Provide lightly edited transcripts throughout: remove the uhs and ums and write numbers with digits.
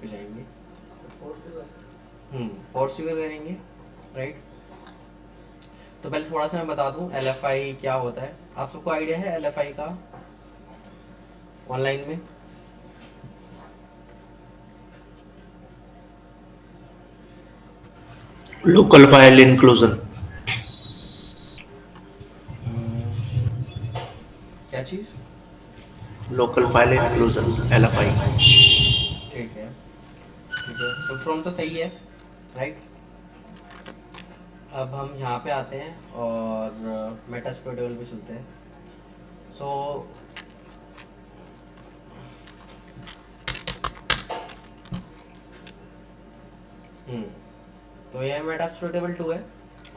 पे जाएंगे, ports figure करेंगे, राइट। तो पहले थोड़ा सा मैं बता दूं LFI क्या होता है। आप सबको आइडिया है LFI का ऑनलाइन में? Local file inclusion. हम्म, क्या चीज़? Local file inclusion, LFI। ठीक है, ठीक है, फुल फॉर्म तो सही है, राइट। अब हम यहाँ पे आते हैं और मेटास्प्लोइट पे चलते हैं। सो हम्म तो ये मेटास्प्लोइटेबल 2 है,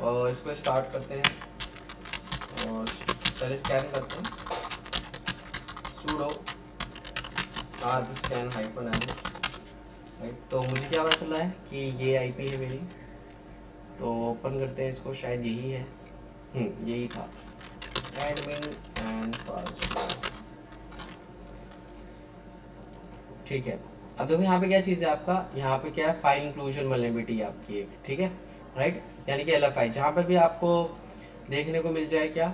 और इसको स्टार्ट करते हैं और पहले स्कैन करते हैं, sudo arg scan -n, right. तो मुझे क्या पता चला है कि ये आईपी है मेरी, तो ओपन करते हैं इसको, शायद यही है, यही था, एडमिन एंड पासवर्ड। ठीक है। अब देखो यहाँ पे क्या चीज़ है आपका, यहाँ पे क्या है, फाइल इंक्लूजन वल्नरेबिलिटी है आपकी एक, ठीक है, राइट। यानी कि LFI जहाँ पे भी आपको देखने को मिल जाए क्या,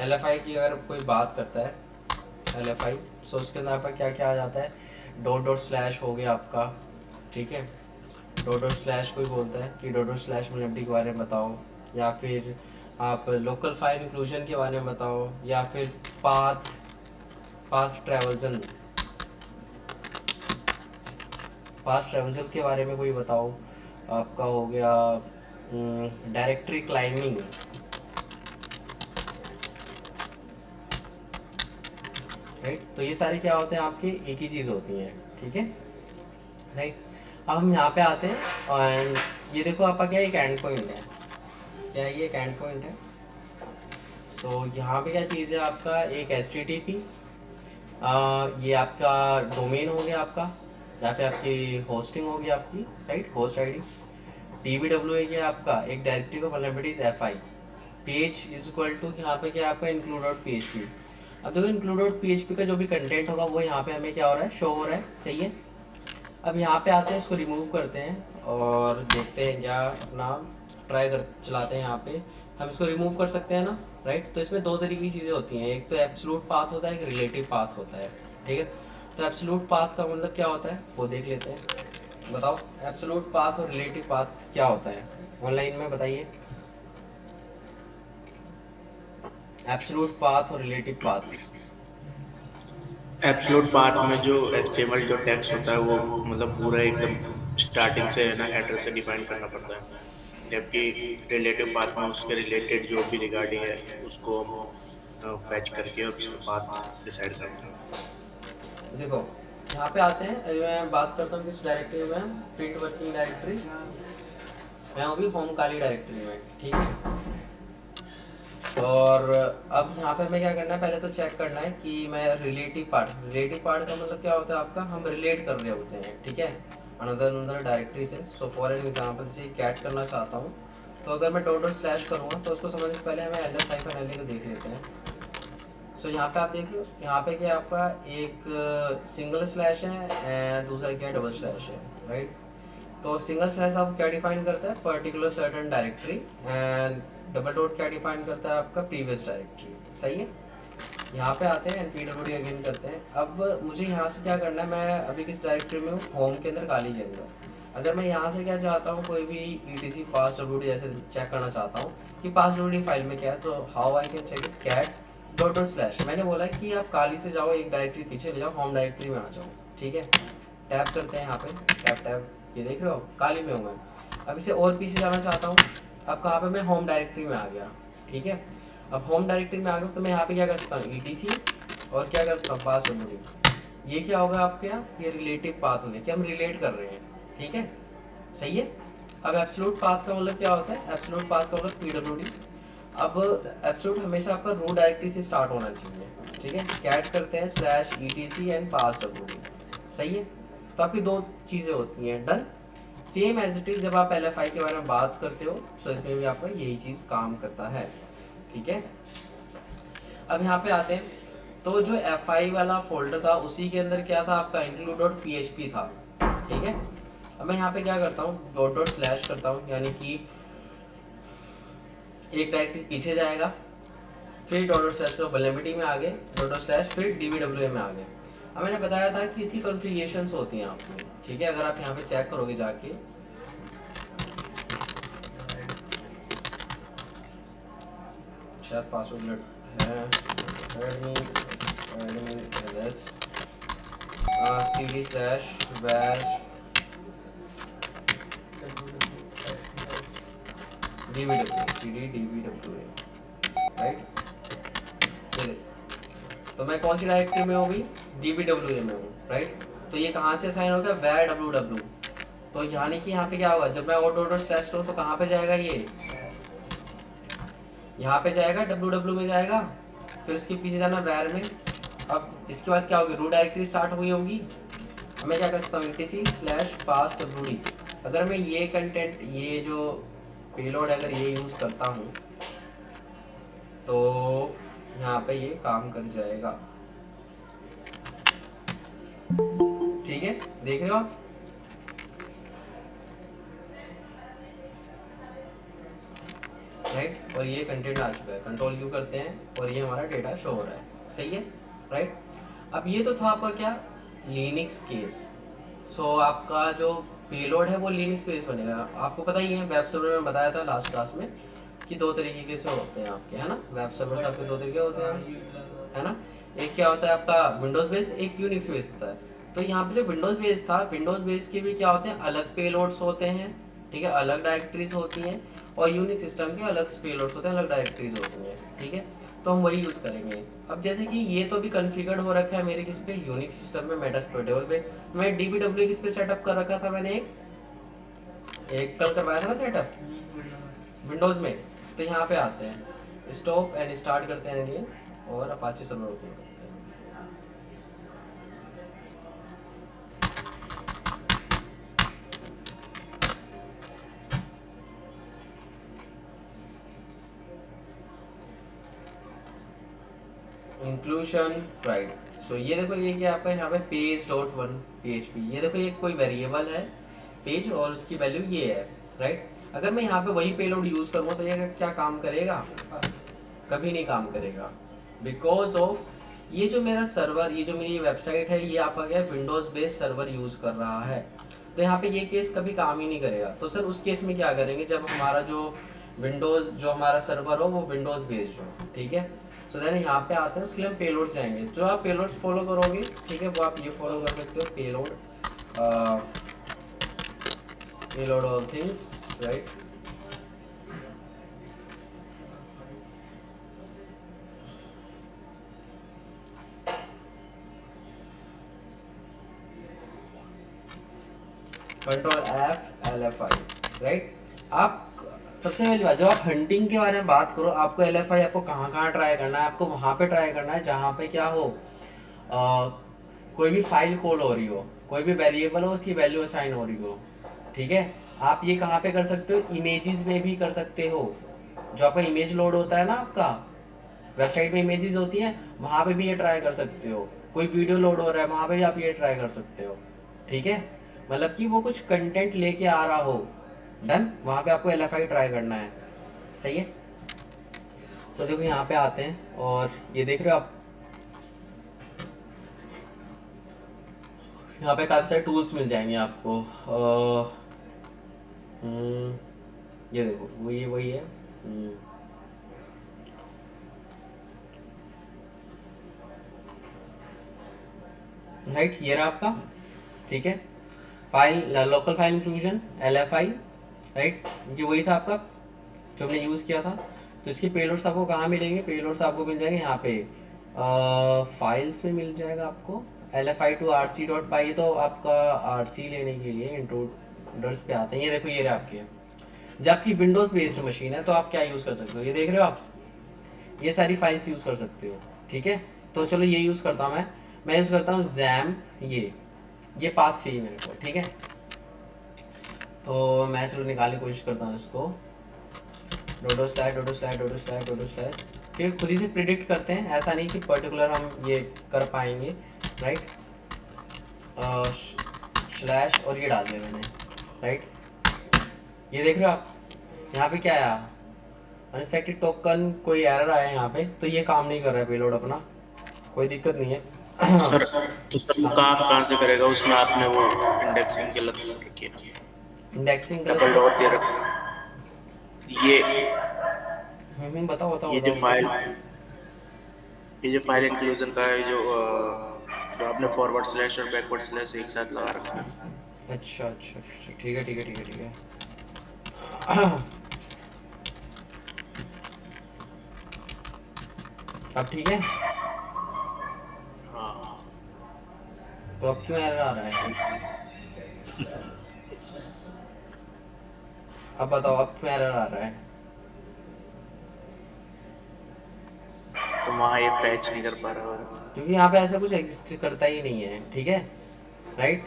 LFI की अगर कोई बात करता है LFI, सो उसके अंदर आपका क्या क्या आ जाता है, डॉट डॉट स्लैश हो गया आपका, ठीक है। डॉट डॉट स्लैश कोई बोलता है कि डॉट डॉट स्लैश वल्नरेबिलिटी के बारे में बताओ, या फिर आप लोकल फाइल इंक्लूजन के बारे में बताओ, या फिर पाथ पाथ ट्रेवल्सन पाथ ट्रेवर्सल के बारे में कोई बताओ। आपका हो गया डायरेक्टरी क्लाइंबिंग, राइट। तो ये सारे क्या होते हैं आपके, एक ही चीज़ होती हैं, ठीक है, राइट। अब हम यहाँ पे आते हैं और ये देखो आपका क्या एक एंड पॉइंट है, क्या है ये, एक एंड पॉइंट है। सो यहाँ पे क्या चीज़ है आपका, एक HTTP, ये आपका डोमेन हो गया आपका, या फिर आपकी होस्टिंग होगी आपकी, राइट, होस्ट आईडी। DBW है ये आपका एक directory of vulnerabilities FI। Page is equal to यहाँ पे क्या आपका इंक्लूड डॉट PHP। अब देखो इंक्लूड डॉट PHP का जो भी कंटेंट होगा वो यहाँ पे हमें क्या हो रहा है, शो हो रहा है, सही है। अब यहाँ पे आते हैं, इसको रिमूव करते हैं और देखते हैं क्या अपना, ट्राई कर चलाते हैं यहाँ पे, हम इसको रिमूव कर सकते हैं ना, राइट। तो इसमें दो तरीके की चीज़ें होती हैं, एक तो एब्सोल्यूट पाथ होता है, एक रिलेटिव पाथ होता है, ठीक है। तो एब्सोल्यूट पाथ का मतलब क्या होता है वो देख लेते हैं। बताओ एब्सोल्यूट पाथ और रिलेटिव पाथ क्या होता है ऑनलाइन में, बताइए। एब्सोल्यूट पाथ और रिलेटिव पाथ। एब्सोल्यूट पाथ में जो HTML जो टेक्स्ट होता है वो मतलब पूरा एकदम स्टार्टिंग से है ना हेडर से डिफाइन करना पड़ता है, जबकि रिलेटिव पाथ में उसके रिलेटेड जो भी रिगार्डिंग है उसको हम फैच करके और उसके बाद डिसाइड करते हैं। देखो यहाँ पे आते हैं, अभी मैं बात करता हूँ किस डायरेक्टरी में, प्रिंट वर्किंग डायरेक्टरी, मैं अभी होम काली डायरेक्टरी में, ठीक है। और अब यहाँ पे हमें क्या करना है, पहले तो चेक करना है कि मैं रिलेटिव पार्ट का मतलब क्या होता है आपका, हम रिलेट कर रहे होते हैं, ठीक है, अनदर डायरेक्टरी से। सो फॉर एन एग्जाम्पल से कैट करना चाहता हूँ, तो अगर मैं डॉट डॉट स्लैश करूँगा तो उसको समझने से पहले हमें ls-la को देख लेते हैं। सो यहाँ पे आप देख लो, यहाँ पे क्या आपका एक सिंगल स्लैश है एंड दूसरा क्या डबल स्लैश है, राइट। तो सिंगल स्लैश आप क्या डिफाइन करता है, particular certain directory, and double dot क्या डिफाइन करता है आपका प्रीवियस डायरेक्टरी, सही है। यहाँ पे आते हैं npwd अगेन करते हैं। अब मुझे यहाँ से क्या करना है, मैं अभी किस डायरेक्टरी में हूँ, होम के अंदर काली के अंदर। अगर मैं यहाँ से क्या चाहता हूँ, कोई भी etc passwd ऐसे चेक करना चाहता हूँ कि passwd फाइल में क्या है, तो how I can check it, cat dot dot slash. मैंने बोला कि आप काली से जाओ, एक डायरेक्टरी पीछे ले जाओ, होम डायरेक्टरी में आ जाओ, ठीक है। टैप करते हैं यहाँ पे, टैप टैप, ये देख रहे हो काली में हूँ मैं। अब इसे और पीछे जाना चाहता हूँ, अब कहाँ पे, मैं होम डायरेक्टरी में आ गया, ठीक है। अब होम डायरेक्टरी में आ गया तो मैं यहाँ पे क्या कर सकता हूँ, etc, और क्या कर सकता हूँ, पासवर्ड। ये क्या होगा आपके यहाँ, ये रिलेटिव पाथ होंगे कि हम रिलेट कर रहे हैं, ठीक है, सही है। अब एब्सोल्यूट पाथ का मतलब क्या होता है, एब्सोल्यूट पाथ का मतलब PWD। अब एब्सोल्यूट हमेशा आपका रो डायरेक्टरी से स्टार्ट होना चाहिए, ठीक है। कैट करते हैं /etc एंड passwd, सही है। तो आपकी दो चीज़ें होती हैं, done. Same as it is जब आप LFI के बारे में बात करते हो तो इसमें भी आपका यही चीज़ काम करता है, ठीक है। अब यहाँ पे आते हैं, तो जो FI वाला फोल्डर था उसी के अंदर क्या था आपका, include.php था, ठीक है। अब मैं यहाँ पे क्या करता हूँ, डॉट डॉट स्लैश करता हूँ, यानी कि एक डायरेक्टरी पीछे जाएगा, फिर डॉट डॉट स्लैश वल्नरेबिलिटी में आ गए, डॉट डॉट स्लैश फिर DBWA में आ गए। अब मैंने बताया था कि इसी कॉन्फ़िगरेशंस होती हैं आपकी, ठीक है। अगर आप यहाँ पे चेक करोगे जाके, शायद पासवर्ड है admin ls cd/var dbwa, right. तो मैं कौन सी डायरेक्टरी में हूँ, DBWA में हूँ, राइट। तो ये कहाँ से असाइन हो गया, var ww। तो यानी कि यहाँ पे क्या होगा, जब मैं और डॉट डॉट स्लैश करूँ तो कहाँ पे जाएगा, ये यहाँ पे जाएगा, ww में जाएगा, फिर उसके पीछे जाना var में। अब इसके बाद क्या होगी, रूट डायरेक्टरी स्टार्ट हुई होगी। अब मैं क्या कर सकता हूँ, etc/pass.wd। अगर मैं ये कंटेंट, ये जो पेलोड अगर ये यूज़ करता हूँ तो यहाँ पे ये काम कर जाएगा, ठीक है। देख रहे हो आप, राइट। और ये कंटेंट आ चुका है, कंट्रोल यू करते हैं और ये हमारा डेटा शो हो रहा है, सही है, राइट। अब ये तो था आपका क्या, लिनक्स केस। सो आपका जो पेलोड है वो लिनक्स बेस बनेगा। आपको पता ही है, वेब सर्वर में बताया था लास्ट क्लास में कि दो तरीके से होते हैं आपके, है ना। वेब सर्वर आपके दो तरीके होते हैं, है ना। एक क्या होता है आपका विंडोज बेस, एक यूनिक्स बेस होता है। तो यहाँ पे जो विंडोज बेस था, विंडोज बेस के भी क्या होते हैं, अलग पेलोड्स होते हैं, ठीक है, अलग डायरेक्टरीज होती हैं। और यूनिक्स सिस्टम के अलग पेलोड्स होते हैं, अलग डायरेक्टरीज होती हैं, ठीक है। तो हम वही यूज़ करेंगे। अब जैसे कि ये तो भी कॉन्फ़िगर्ड हो रखा है मेरे किस पे, यूनिक्स सिस्टम में, मेटास्प्लोइटेबल पे। मैं DBWA किस पे सेटअप कर रखा था, मैंने एक कल करवाया था ना सेटअप विंडोज़ में। तो यहाँ पे आते हैं, स्टॉप एंड स्टार्ट करते हैं अगेन, और अपाचे सर्वर ओपन करते हैं। Inclusion, right. सो ये देखो, ये क्या आपका यहाँ पे page.1 php, ये देखो ये कोई वेरिएबल है पेज और उसकी वैल्यू ये है, राइट। अगर मैं यहाँ पे वही पेलोड यूज करूँगा तो ये क्या काम करेगा, कभी नहीं काम करेगा, बिकॉज ऑफ ये जो मेरा सर्वर, ये जो मेरी वेबसाइट है, ये आपका क्या विंडोज बेस्ड सर्वर यूज कर रहा है। तो यहाँ पे ये केस कभी काम ही नहीं करेगा। तो सर उस केस में क्या करेंगे, जब हमारा जो विंडोज, जो हमारा सर्वर हो वो विंडोज बेस्ड हो, ठीक है। सो देन यहाँ पे आते हैं, उसके लिए हम पेलोड जाएंगे। जो आप पेलोड फॉलो करोगे, ठीक है, वो आप ये फॉलो कर सकते हो, payload all things, right. Control F LFI, right. आप सबसे पहली बात, जब आप हंटिंग के बारे में बात करो, आपको LFI आपको कहाँ कहाँ ट्राई करना है, आपको वहाँ पे ट्राई करना है जहाँ पे क्या हो, कोई भी फाइल कॉल हो रही हो, कोई भी वेरिएबल हो, उसकी वैल्यू असाइन हो रही हो, ठीक है। आप ये कहाँ पे कर सकते हो, इमेजेस में भी कर सकते हो। जो आपका इमेज लोड होता है ना, आपका वेबसाइट में इमेजेस होती हैं, वहाँ पे भी ये ट्राई कर सकते हो। कोई वीडियो लोड हो रहा है, वहाँ पे भी आप ये ट्राई कर सकते हो, ठीक है। मतलब कि वो कुछ कंटेंट लेके आ रहा हो, डन, वहाँ पे आपको LFI ट्राई करना है, सही है। सो देखो यहाँ पे आते हैं और ये देख रहे हो आप, यहाँ पे काफ़ी सारे टूल्स मिल जाएंगे आपको। ये देखो वही है, राइट, ये रहा आपका, ठीक है। File, local file inclusion, LFI, right, ये वही था आपका जो हमने यूज़ किया था। तो इसके पेलोड्स आपको कहाँ मिलेंगे, पेलोड्स आपको मिल जाएंगे यहाँ पे फाइल्स में मिल जाएगा आपको, LFI to rc.py। तो आपका RC लेने के लिए इंट्रोडर्स पे आते हैं। ये देखो, ये रहे आपके, जब आपकी विंडोज़ बेस्ड मशीन है तो आप क्या यूज़ कर सकते हो, ये देख रहे हो आप, ये सारी फाइल्स यूज़ कर सकते हो, ठीक है। तो चलो ये यूज़ करता हूँ मैं यूज़ करता हूँ जैम, ये पाथ चाहिए मेरे को, ठीक है। तो मैं चलो निकालने की कोशिश करता हूँ इसको, डोडो स्लैश, फिर खुद ही से प्रिडिक्ट करते हैं, ऐसा नहीं कि पर्टिकुलर हम ये कर पाएंगे, राइट। स्लैश और ये डाल दिया मैंने, राइट। ये देख रहे हो आप, यहाँ पे क्या आया, अनएक्सपेक्टेड टोकन, कोई एरर आया यहाँ पे, तो ये काम नहीं कर रहा है पेलोड अपना, कोई दिक्कत नहीं है। सर तो सर वो काम कहाँ से करेगा, उसमें आपने वो इंडेक्सिंग गलत कर रखी है ना, इंडेक्सिंग डबल डॉट दे रखा ये बताओ बताओ ये जो बताओ। फाइल ये जो फाइल इंक्लूजन का है, जो आपने फॉरवर्ड स्लैश और बैकवर्ड स्लैश एक साथ लगा रखा है। अच्छा अच्छा अच्छा, ठीक है ठीक है ठीक है ठीक है। अब ठीक है, हाँ तो अब क्यों एरर आ रहा है, अब बताओ अब क्यों एरर आ रहा है। तो वहाँ ये फैच नहीं कर पा रहा है। क्योंकि यहाँ पे ऐसा कुछ एग्जिस्ट करता ही नहीं है, ठीक है, राइट।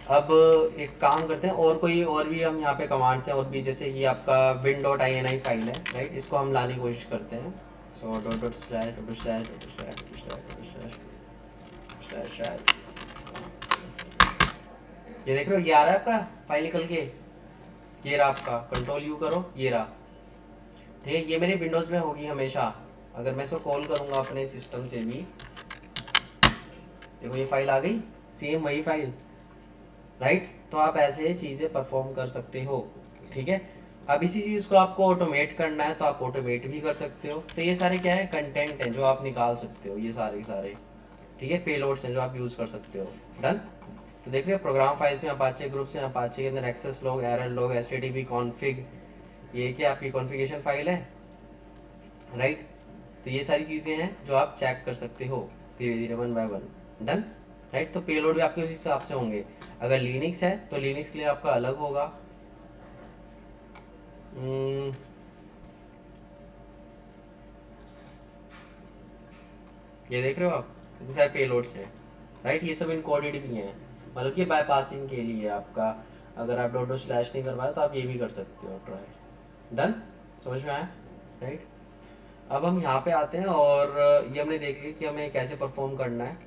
अब एक काम करते हैं, और भी हम यहाँ पे कमांड्स हैं और भी, जैसे कि आपका win.ini फाइल है, राइट, इसको हम लाने की कोशिश करते हैं। So dot dot slash dot slash dot slash dot slash dot slash slash, ये देख रहे हो, ये आ रहा है आपका फाइल निकल के, ये रहा आपका, कंट्रोल यू करो, ये रहा, ठीक है। ये मेरे विंडोज़ में होगी हमेशा, अगर मैं इसको कॉल करूँगा अपने सिस्टम से भी, देखो ये फाइल आ गई, सेम वही फाइल, राइट। तो आप ऐसे चीज़ें परफॉर्म कर सकते हो, ठीक है। अब इसी चीज़ को आपको ऑटोमेट करना है तो आप ऑटोमेट भी कर सकते हो। तो ये सारे क्या है, कंटेंट हैं जो आप निकाल सकते हो, ये सारे सारे, ठीक है, पेलोड्स हैं जो आप यूज़ कर सकते हो। डन। तो देख रहे हो, प्रोग्राम फाइल्स में अपाचे ग्रुप्स हैं, अपाचे के अंदर access log, error log, HTTP config, ये क्या आपकी कॉन्फ़िगरेशन फाइल है, राइट। तो ये सारी चीज़ें हैं जो आप चेक कर सकते हो धीरे धीरे, one by one. Done, right. तो पेलोड भी आपके उस हिसाब से होंगे। अगर लिनक्स है तो लिनक्स के लिए आपका अलग होगा। ये देख रहे हो आप, इतने सारे पेलोड्स हैं, राइट। ये सब इनकोडेड भी हैं, मतलब कि बाईपासिंग के लिए आपका, अगर आप डॉट डॉट स्लैश नहीं कर पाए तो आप ये भी कर सकते हो ट्राई। डन, समझ में आया, राइट। अब हम यहाँ पे आते हैं और ये हमने देख लिया कि हमें कैसे परफॉर्म करना है।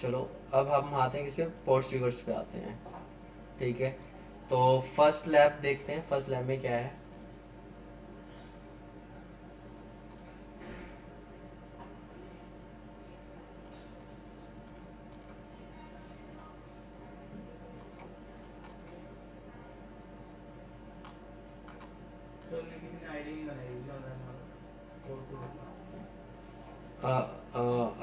चलो अब हम आते हैं किसके, पोर्ट्स ट्रिगर्स पे आते हैं, ठीक है। तो फर्स्ट लैब देखते हैं, फर्स्ट लैब में क्या है।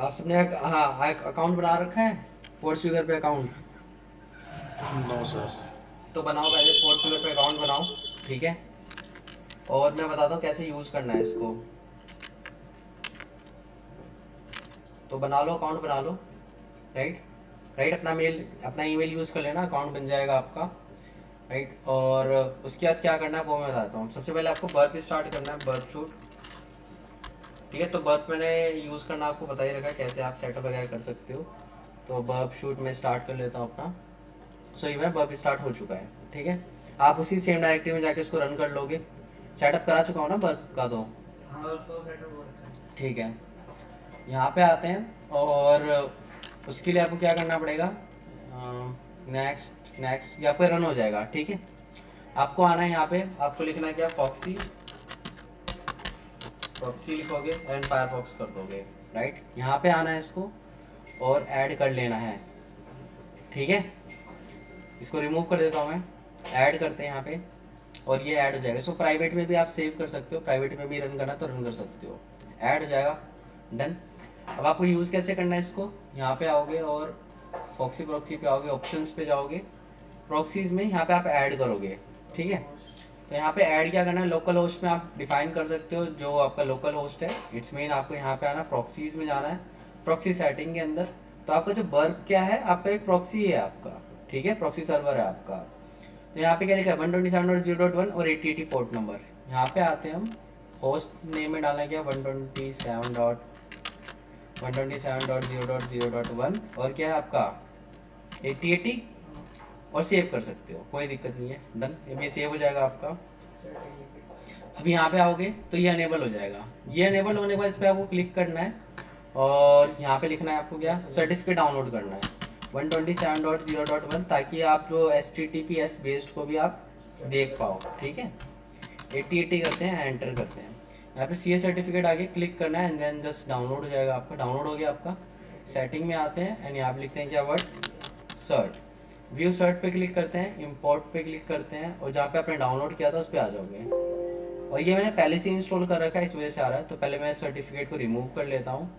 आप सबने हाँ अकाउंट बना रखा है पोर्ट्स ट्रिगर पे अकाउंट, नो सर। तो बनाओ पहले पोर्ट्स ट्रिगर पे अकाउंट बनाओ, ठीक है। और मैं बताता हूँ कैसे यूज़ करना है इसको। तो बना लो, अकाउंट बना लो, राइट राइट। अपना ईमेल यूज़ कर लेना, अकाउंट बन जाएगा आपका, राइट। और उसके बाद क्या करना है वो मैं बताता हूँ। सबसे पहले आपको बर्प स्टार्ट करना है, बर्प शूट, ठीक है। तो बर्प मैंने यूज़ करना आपको बता ही रखा है, कैसे आप सेटअप वगैरह कर सकते हो। तो बर्प शूट में स्टार्ट कर लेता हूँ अपना। सो ये मेरा बर्प स्टार्ट हो चुका है, ठीक है। आप उसी सेम डायरेक्टरी में जाके इसको रन कर लोगे। सेटअप करा चुका हूँ ना बर्प का, तो ठीक है। यहाँ पे आते हैं और उसके लिए आपको क्या करना पड़ेगा, नेक्स्ट नेक्स्ट, ये आपका रन हो जाएगा, ठीक है। आपको आना है यहाँ पे, आपको लिखना है क्या, फॉक्सी, प्रॉक्सी लिखोगे एंड फायरफॉक्स कर दोगे, राइट। यहाँ पे आना है इसको और ऐड कर लेना है, ठीक है। इसको रिमूव कर देता हूँ मैं, ऐड करते हैं यहाँ पे और ये ऐड हो जाएगा। इसको प्राइवेट में भी आप सेव कर सकते हो, प्राइवेट में भी रन करना तो रन कर सकते हो, ऐड हो जाएगा। डन। अब आपको यूज़ कैसे करना है इसको, यहाँ पे आओगे और फॉक्सी प्रॉक्सी पे आओगे, ऑप्शंस पे जाओगे, प्रॉक्सीज में यहाँ पे आप ऐड करोगे, ठीक है। तो यहाँ पे ऐड क्या करना है, लोकल होस्ट में आप डिफाइन कर सकते हो जो आपका लोकल होस्ट है। इट्स मीन आपको यहाँ पे आना, प्रॉक्सीज में जाना है, प्रॉक्सी सेटिंग के अंदर। तो आपका जो बर्प क्या है, आपका एक प्रॉक्सी है आपका, ठीक है, प्रॉक्सी सर्वर है आपका। तो यहाँ पे क्या लिखा है, 127.0.1 और 8080 पोर्ट नंबर। यहाँ पे आते हैं हम, होस्ट नेम में डालना क्या, 127.0.0.1 और क्या है आपका 8080, और सेव कर सकते हो, कोई दिक्कत नहीं है। डन, ये सेव हो जाएगा आपका। अब यहाँ पे आओगे तो ये अनेबल हो जाएगा। ये अनेबल होने के बाद इस पर आपको क्लिक करना है और यहाँ पे लिखना है आपको क्या, सर्टिफिकेट डाउनलोड करना है। 127.0.1, ताकि आप जो HTTPS बेस्ड को भी आप देख पाओ, ठीक है। 80 करते हैं, एंटर करते हैं। यहाँ पे सी ए सर्टिफिकेट आगे क्लिक करना है एंड देन जस्ट डाउनलोड हो जाएगा आपका। डाउनलोड हो गया आपका। सेटिंग में आते हैं एंड यहाँ पे लिखते हैं क्या वर्ड, सर्ट। व्यू सर्ट पे क्लिक करते हैं, इंपोर्ट पे क्लिक करते हैं और जहाँ पे आपने डाउनलोड किया था उस पर आ जाओगे। और ये मैंने पहले से इंस्टॉल कर रखा है, इस वजह से आ रहा है। तो पहले मैं सर्टिफिकेट को रिमूव कर लेता हूँ।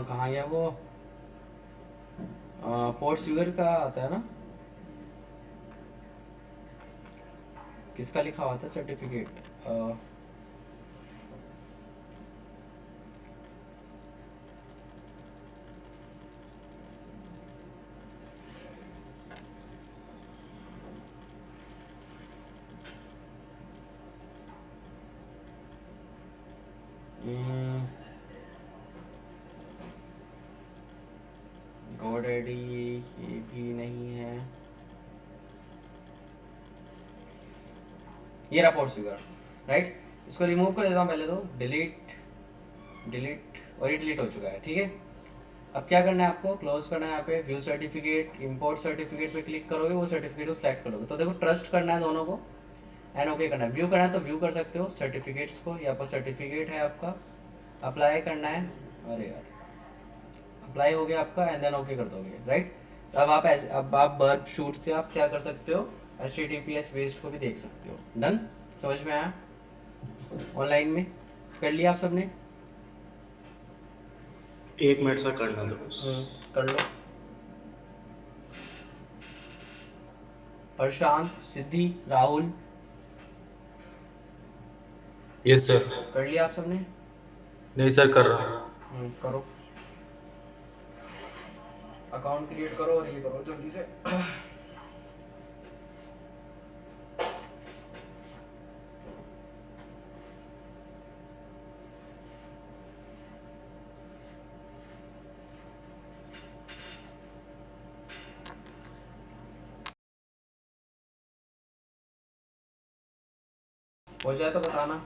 कहाँ गया वो, पोर्ट स्वीगर का आता है ना, किसका लिखा हुआ था सर्टिफिकेट, गोडेडी, ये भी नहीं है, ये रहा पोर्ट स्वीगर, राइट। इसको रिमूव कर देता हूँ पहले तो, डिलीट डिलीट, और ये डिलीट हो चुका है, ठीक है। अब क्या करना है आपको, क्लोज करना है। यहाँ पे व्यू सर्टिफिकेट, इंपोर्ट सर्टिफिकेट पे क्लिक करोगे, वो सर्टिफिकेट को सिलेक्ट करोगे। तो देखो ट्रस्ट करना है दोनों को एंड ओके करना है। व्यू करना है तो व्यू कर सकते हो सर्टिफिकेट्स को। यहाँ पर सर्टिफिकेट है आपका, अप्लाई करना है। अरे यार, अप्लाई हो गया आपका एंड देन ओके कर दोगे, राइट। अब आप ऐसे, अब आप बर्ब शूट से आप क्या कर सकते हो, HTTPS बेस्ड को भी देख सकते हो। डन, समझ में आया। ऑनलाइन में कर लिया आप सबने। 1 मिनट सा करना दो बस। कर लो। प्रशांत, सिद्धि, राहुल, यस सर। कर लिया आप सबने। नहीं सर, कर रहा हूँ। करो, अकाउंट क्रिएट करो और ये करो जल्दी से। हो जाए तो बताना।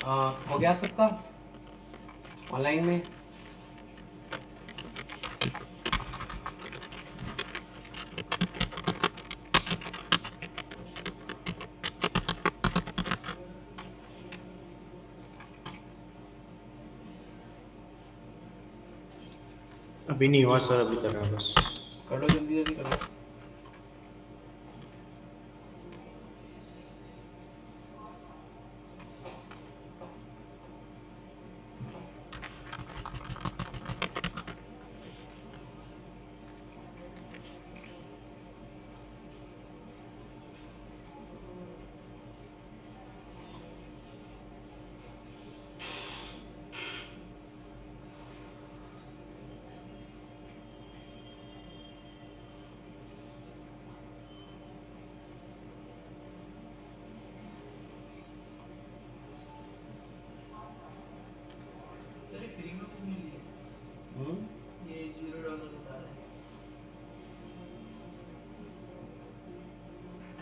हो गया आप सबका ऑनलाइन में? अभी नहीं हुआ सर, अभी कर रहा हूँ बस। कर लो जल्दी जल्दी कर लो। सर ये फ्री में क्यों मिली है? ये $0 बता रहा है।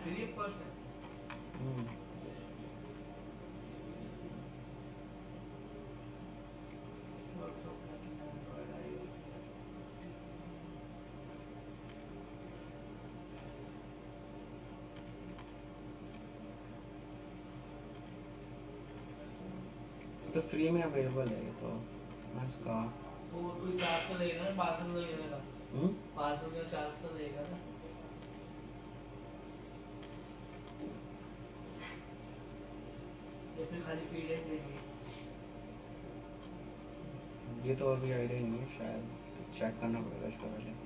फ्री ऑफ कॉस्ट है। WhatsApp का कितना Android आएगा? तो फ्री में अवेलेबल है ये तो मैं इसका। तो वो कोई चार्ज तो लेगा ना, 500 लेने का। 500 का चार्ज तो लेगा ना। या फिर खाली पीडीएफ देंगे? ये तो अभी आइडिया नहीं है शायद, तो चेक करना पड़ेगा इसका पहले।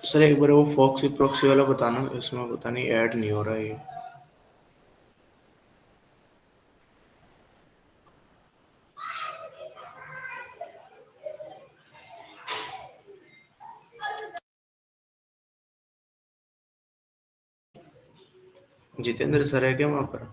सर एक बार वो फॉक्सी प्रॉक्सी वाला बताना, इसमें पता नहीं ऐड नहीं हो रहा है ये। जितेंद्र सर है क्या वहाँ पर?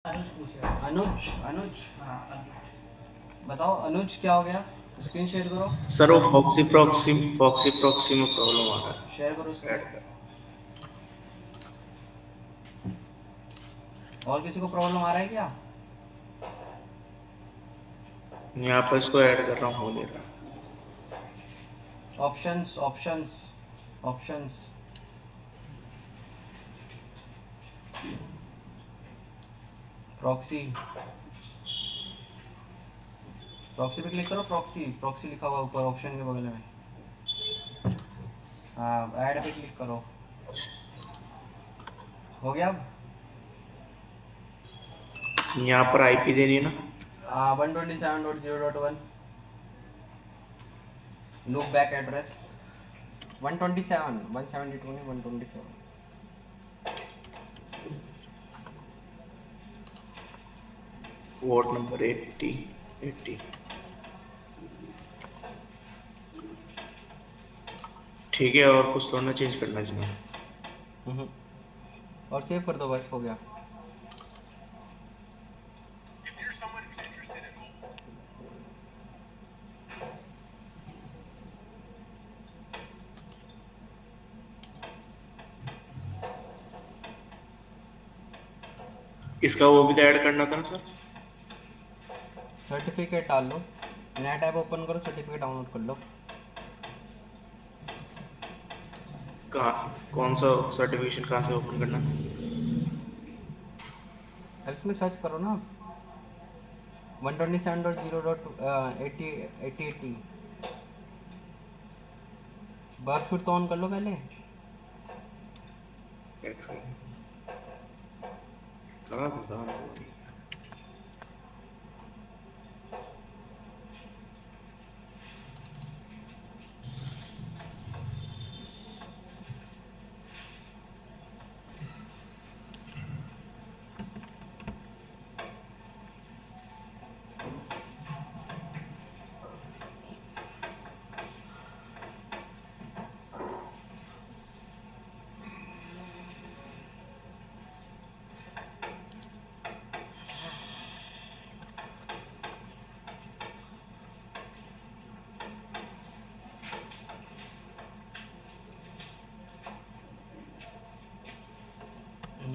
अनुज पूछ रहा है। अनुज अनुज हाँ अनुज। बताओ अनुज क्या हो गया? स्क्रीन शेयर करो। सर वो फॉक्सी प्रॉक्सी में प्रॉब्लम आ रहा है। शेयर करो ऐड स्क्रीन। कर। और किसी को प्रॉब्लम आ रहा है क्या? यहाँ पर इसको ऐड कर रहा हूँ, हो नहीं रहा। Options options options proxy proxy पे क्लिक करो। प्रॉक्सी प्रॉक्सी लिखा हुआ ऊपर ऑप्शन के बगल में। हाँ ऐड पे क्लिक करो। हो गया अब? यहाँ पर आईपी देनी है ना? 127.0.1 लूप बैक एड्रेस 127 172 नहीं 127। पोर्ट नंबर 80 ठीक है। और कुछ तो ना चेंज करना है इसमें। और सेव कर दो, बस हो गया। इसका वो भी तो ऐड करना था ना सर? सर्टिफिकेट डाल लो, नया टैब ओपन करो, सर्टिफिकेट डाउनलोड कर लो। कहाँ, कौन सा सर्टिफिकेशन कहाँ से ओपन करना? इसमें सर्च करो ना 127.0.80 बर्फ शूट तो ऑन कर लो पहले। कहाँ था?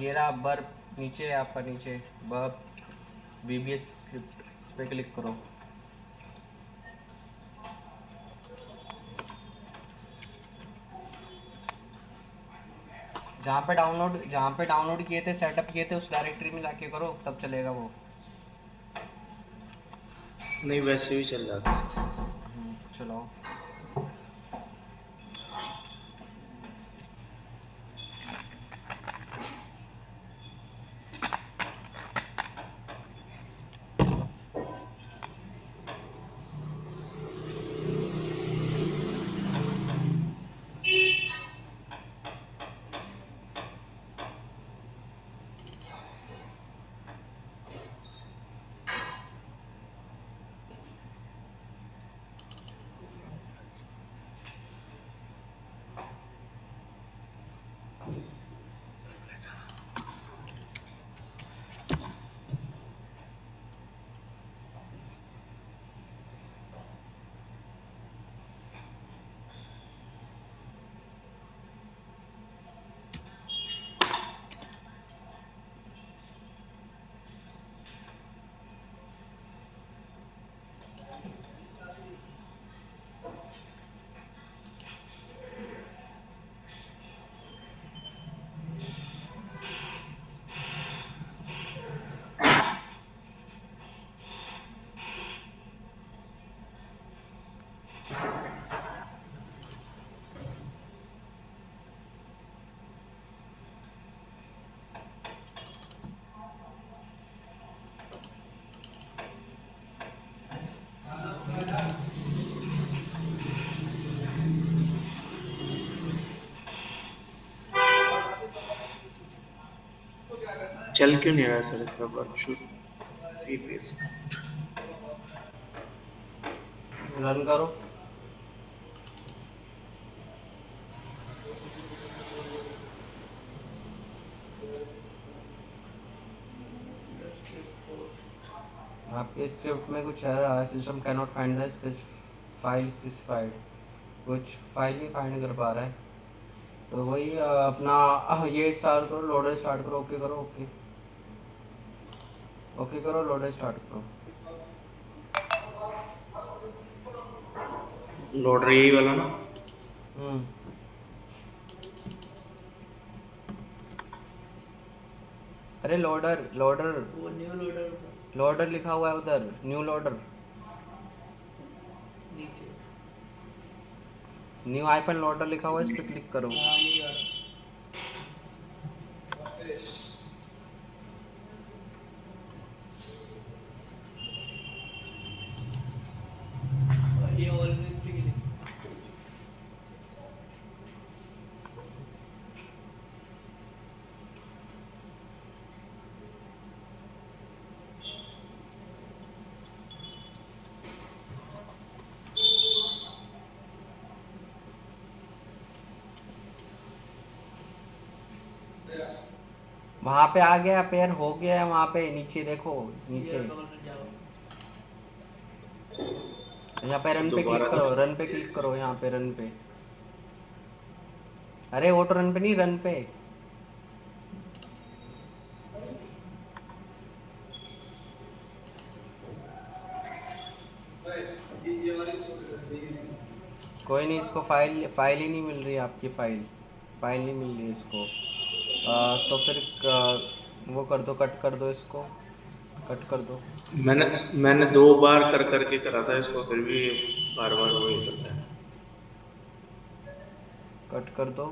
ये रहा बर्फ, नीचे है आपका, नीचे बर्फ VBS स्क्रिप्ट, इस पर क्लिक करो। जहाँ पे डाउनलोड किए थे, सेटअप किए थे, उस डायरेक्टरी में जाके करो, तब चलेगा वो। नहीं वैसे भी चल जाता है। चलो चल क्यों नहीं रहा सर इसका वर्कशूट? रन करो। आपके स्क्रिप्ट में कुछ एरर आया, system can not find the file specified, कुछ फाइल नहीं फाइंड कर पा रहा है। तो वही अपना ये स्टार्ट करो, लोडर स्टार्ट करो, ओके करो, ओके करो, लोडर स्टार्ट करो। लोडर यही वाला ना? हम्म, अरे लोडर लोडर वो न्यू लोडर लोडर लिखा हुआ है उधर, न्यू लोडर, नीचे। न्यू आईफोन लोडर लिखा हुआ है, इस पर क्लिक करो। हाँ ये वाला। ये ऑलवेज के लिए। वहां पे आ गया, पेयर हो गया है वहां पे, नीचे देखो, नीचे ये डबल में जाओ। यहाँ पे रन पे दोबारा क्लिक करो, रन पे क्लिक करो, यहाँ पे रन पे, अरे ऑटो रन पे नहीं, रन पे। कोई नहीं, इसको फाइल फाइल ही नहीं मिल रही, आपकी फाइल फाइल नहीं मिल रही इसको। तो फिर वो कर दो, कट कर दो इसको, कट कर दो। मैंने मैंने 2 बार कर करके करा था इसको, फिर भी बार बार वही करता है। कट कर दो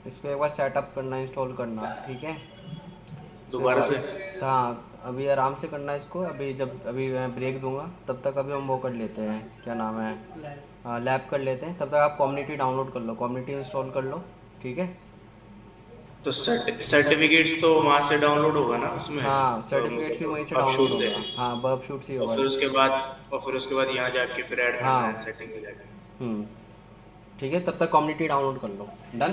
इसको, एक बार सेटअप करना, इंस्टॉल करना, ठीक है। दोबारा से? हाँ, अभी आराम से करना इसको, अभी जब अभी मैं ब्रेक दूंगा तब तक अभी हम वो कर लेते हैं, क्या नाम है, लाइव। लैब कर लेते हैं। तब तक आप कम्युनिटी डाउनलोड कर लो, कम्युनिटी इंस्टॉल कर लो, ठीक है। तो सर्टिफिकेट्स तो वहां से डाउनलोड होगा ना उसमें? हाँ, सर्टिफिकेट्स भी वहीं से अपशूट डाउनलोड से? होगा, हाँ बर्ब शूट से ही और होगा। फिर उसके बाद यहाँ जाके फिर ऐड करना है हाँ, सेटिंग में जाके? हम्म, ठीक है, तब तक कम्युनिटी डाउनलोड कर लो, डन।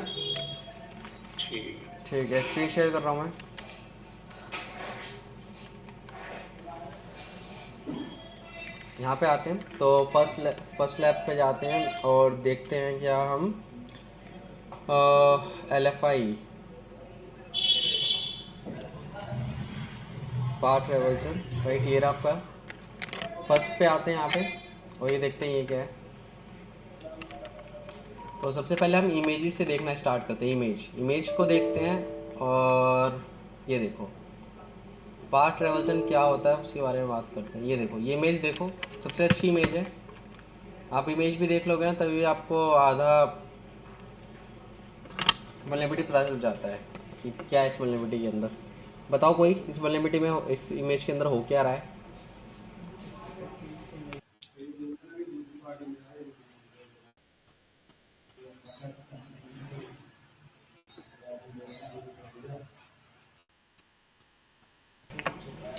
ठीक है। ठीक है, स्क्रीन शेयर कर रहा हूँ मैं। यहाँ पे आते हैं तो फर्स्ट लैब पे जाते हैं और देखते हैं क्या हम LFI पार्ट रेवल्यूशन, राइट, ये रहा आपका। फर्स्ट पे आते हैं यहाँ पे और ये देखते हैं ये क्या है। तो सबसे पहले हम इमेजेस से देखना स्टार्ट करते हैं, इमेज को देखते हैं। और ये देखो पार्ट रेवल्यूशन क्या होता है उसके बारे में बात करते हैं। ये देखो, ये इमेज देखो, सबसे अच्छी इमेज है। आप इमेज भी देख लोगे ना तभी आपको आधा वल्नरेबिलिटी पता चल जाता है कि क्या है इस वल्नरेबिलिटी के अंदर। बताओ कोई, इस वल्नरेबिलिटी में इस इमेज के अंदर हो क्या रहा है।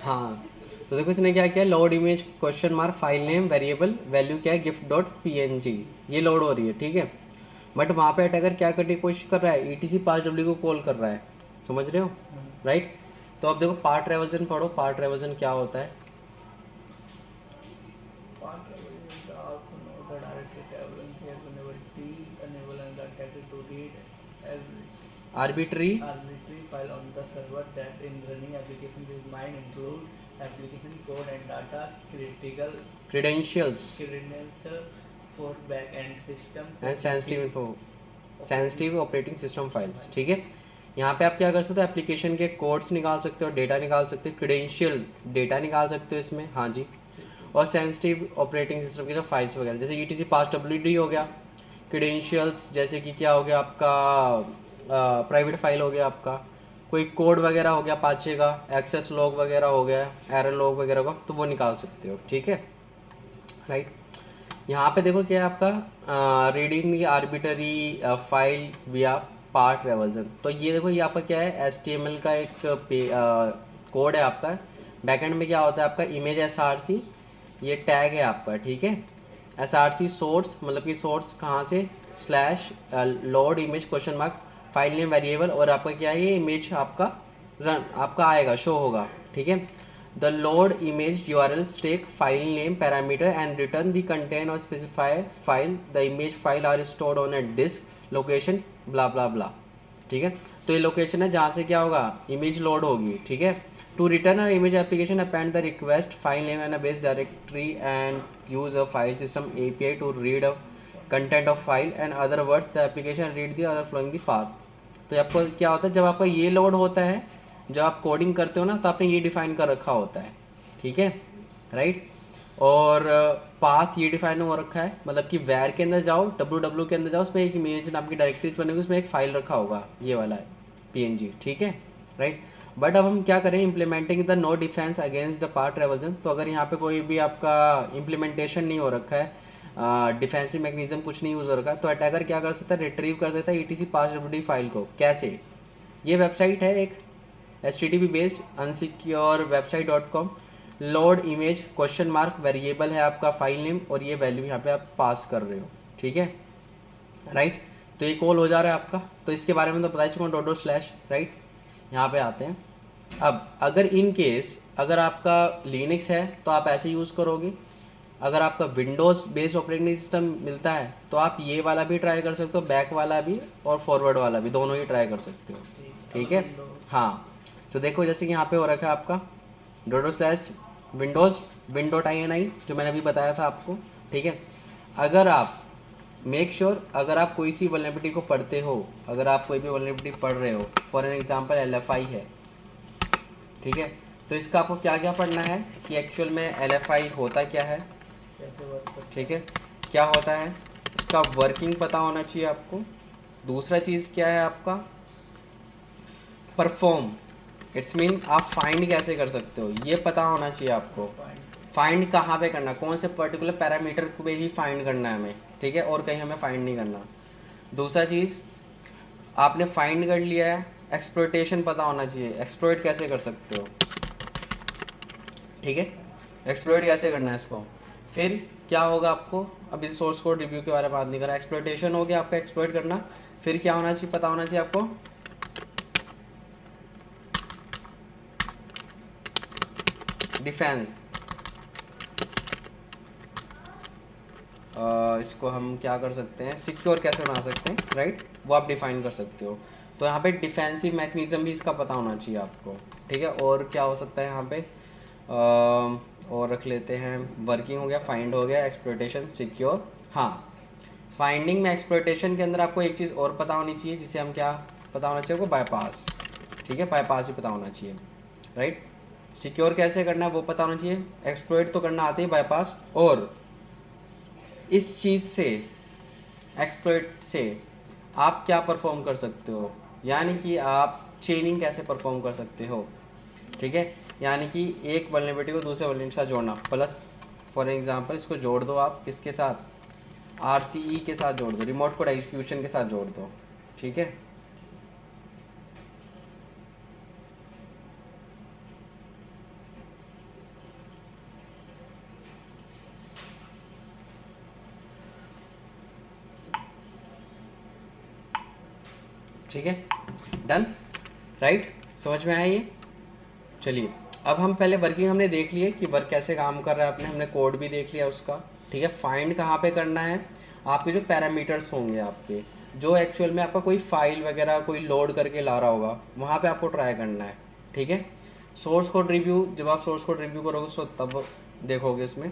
हाँ, तो देखो इसने क्या किया, load image question mark file name variable value क्या है गिफ्ट डॉट png, ये लोड हो रही है, ठीक है। बट वहाँ पे अटैकर क्या करने की कोशिश कर रहा है, ETC पार्ट डब्ल्यू को कॉल कर रहा है, समझ रहे हो, राइट। तो अब देखो पार्ट रेवल्यूशन पढ़ो, पार्ट रेवल्यूशन क्या होता है। Part is the also know the directory table and here whenever T enable and the attacker to read arbitrary arbitrary file on the server that in running application is mine include application code and data critical credentials credentials for back-end systems and sensitive operating system files, ठीक है। यहाँ पे आप क्या कर सकते हो, application के कोड्स निकाल सकते हो, डेटा निकाल सकते हो, क्रीडेंशियल डेटा निकाल सकते हो इसमें, हाँ जी। और सेंसिटिव ऑपरेटिंग सिस्टम की जो फाइल्स वगैरह, जैसे ETC पास WD हो गया, क्रीडेंशियल्स जैसे कि क्या हो गया आपका, प्राइवेट फाइल हो गया आपका, कोई कोड वगैरह हो गया पाचे का, एक्सेस लॉग वगैरह हो गया, एरर लॉग वगैरह का, तो वो निकाल सकते हो, ठीक है, राइट। यहाँ पे देखो क्या है आपका, रीडिंग दी आर्बिटरी फाइल विया पार्ट रेवल्यूशन। तो ये देखो ये आपका क्या है, HTML का एक कोड है आपका। बैकएंड में क्या होता है आपका, इमेज SRC, ये टैग है आपका, ठीक है। SRC सोर्स मतलब कि सोर्स कहाँ से, slash load image question mark file name variable, और आपका क्या है, ये इमेज आपका रन आपका आएगा, शो होगा, ठीक है। The load image URL take file name parameter and return the content or specify file. The image file are stored on a disk location blah blah blah, ठीक है। तो ये लोकेशन है जहाँ से क्या होगा, इमेज लोड होगी, ठीक है। To return a image application append the request file name and a base directory and use a file system API to read a content of file and other words the application read the other flowing the path. तो आपको क्या होता है, जब आपका ये load होता है, जब आप कोडिंग करते हो ना, तो आपने ये डिफाइन कर रखा होता है, ठीक है, राइट। और पाथ ये डिफाइन हो रखा है, मतलब कि वैर के अंदर जाओ, www के अंदर जाओ, उसमें एक इमेज नाम की डायरेक्टरीज बनेगी, उसमें एक फाइल रखा होगा, ये वाला है png, ठीक है, राइट। बट अब हम क्या करें, implementing the no defence against the path traversal. तो अगर यहाँ पे कोई भी आपका इम्प्लीमेंटेशन नहीं हो रखा है, डिफेंसिव मैकेनिज्म कुछ नहीं यूज़ हो रखा है, तो अटैकर क्या कर सकता है, रिट्रीव कर सकता है etc passwd फाइल को। कैसे, ये वेबसाइट है एक HTTP based unsecurewebsite.com, load image question mark variable है आपका फाइल नेम, और ये वैल्यू यहाँ पे आप पास कर रहे हो, ठीक है, राइट। तो ये कॉल हो जा रहा है आपका, तो इसके बारे में तो बता चुका हूँ, डोडो स्लैश, राइट। यहाँ पे आते हैं। अब अगर इन केस अगर आपका लिनक्स है तो आप ऐसे यूज़ करोगे, अगर आपका विंडोज़ बेस्ड ऑपरेटिंग सिस्टम मिलता है तो आप ये वाला भी ट्राई कर सकते हो, बैक वाला भी और फॉरवर्ड वाला भी, दोनों ही ट्राई कर सकते हो, ठीक है। हाँ, तो देखो जैसे कि यहाँ पे हो रखा है आपका डोडो स्लैश विंडोज़ win.ini, जो मैंने अभी बताया था आपको, ठीक है। अगर आप मेक श्योर अगर आप कोई सी वल्नरेबिलिटी को पढ़ते हो, अगर आप कोई भी वल्नरेबिलिटी पढ़ रहे हो, फॉर एन एग्जांपल LFI है, ठीक है, तो इसका आपको क्या क्या पढ़ना है कि एक्चुअल में LFI होता क्या है, कैसे वर्क करता ठीक है, क्या होता है, इसका वर्किंग पता होना चाहिए आपको। दूसरा चीज़ क्या है आपका, परफॉर्म, इट्स मीन आप फाइंड कैसे कर सकते हो, ये पता होना चाहिए आपको। फाइंड कहाँ पे करना, कौन से पर्टिकुलर पैरामीटर पे ही फाइंड करना है हमें, ठीक है, और कहीं हमें फाइंड नहीं करना। दूसरा चीज़, आपने फाइंड कर लिया है, एक्सप्लॉइटेशन पता होना चाहिए, एक्सप्लॉइट कैसे कर सकते हो, ठीक है, एक्सप्लॉइट कैसे करना है इसको। फिर क्या होगा आपको, अभी सोर्स कोड रिव्यू के बारे में बात नहीं कर रहा, एक्सप्लॉइटेशन हो गया आपका एक्सप्लॉइट करना। फिर क्या होना चाहिए, पता होना चाहिए आपको डिफेंस। इसको हम क्या कर सकते हैं, सिक्योर कैसे बना सकते हैं, राइट, वो आप डिफाइन कर सकते हो। तो यहाँ पे डिफेंसिव मैकेनिज्म भी इसका पता होना चाहिए आपको, ठीक है। और क्या हो सकता है यहाँ पे, और रख लेते हैं, वर्किंग हो गया, फाइंड हो गया, एक्सप्लॉइटेशन, सिक्योर। हाँ, फाइंडिंग में एक्सप्लॉइटेशन के अंदर आपको एक चीज़ और पता होनी चाहिए, जिसे हम क्या पता होना चाहिए, वो बाईपास, ठीक है, बाईपास ही पता होना चाहिए, राइट। सिक्योर कैसे करना है वो पता होना चाहिए, एक्सप्लॉइट तो करना आती है, बाईपास। और इस चीज़ से, एक्सप्लॉइट से आप क्या परफॉर्म कर सकते हो, यानी कि आप चेनिंग कैसे परफॉर्म कर सकते हो, ठीक है, यानी कि एक वल्नरेबिलिटी को दूसरे वल्नरेबिलिटी के साथ जोड़ना। प्लस फॉर एग्जांपल इसको जोड़ दो आप किसके साथ, RCE के साथ जोड़ दो, रिमोट कोड एग्जीक्यूशन के साथ जोड़ दो, ठीक है। ठीक है, डन, राइट, समझ में आया ये। चलिए अब हम पहले वर्किंग हमने देख ली है कि वर्क कैसे काम कर रहा है, हमने कोड भी देख लिया उसका, ठीक है। फाइंड कहाँ पे करना है, आपके जो पैरामीटर्स होंगे आपके, जो एक्चुअल में आपका कोई फाइल वगैरह कोई लोड करके ला रहा होगा, वहाँ पे आपको ट्राई करना है, ठीक है। सोर्स कोड रिव्यू, जब आप सोर्स कोड रिव्यू करोगे तो तब देखोगे उसमें।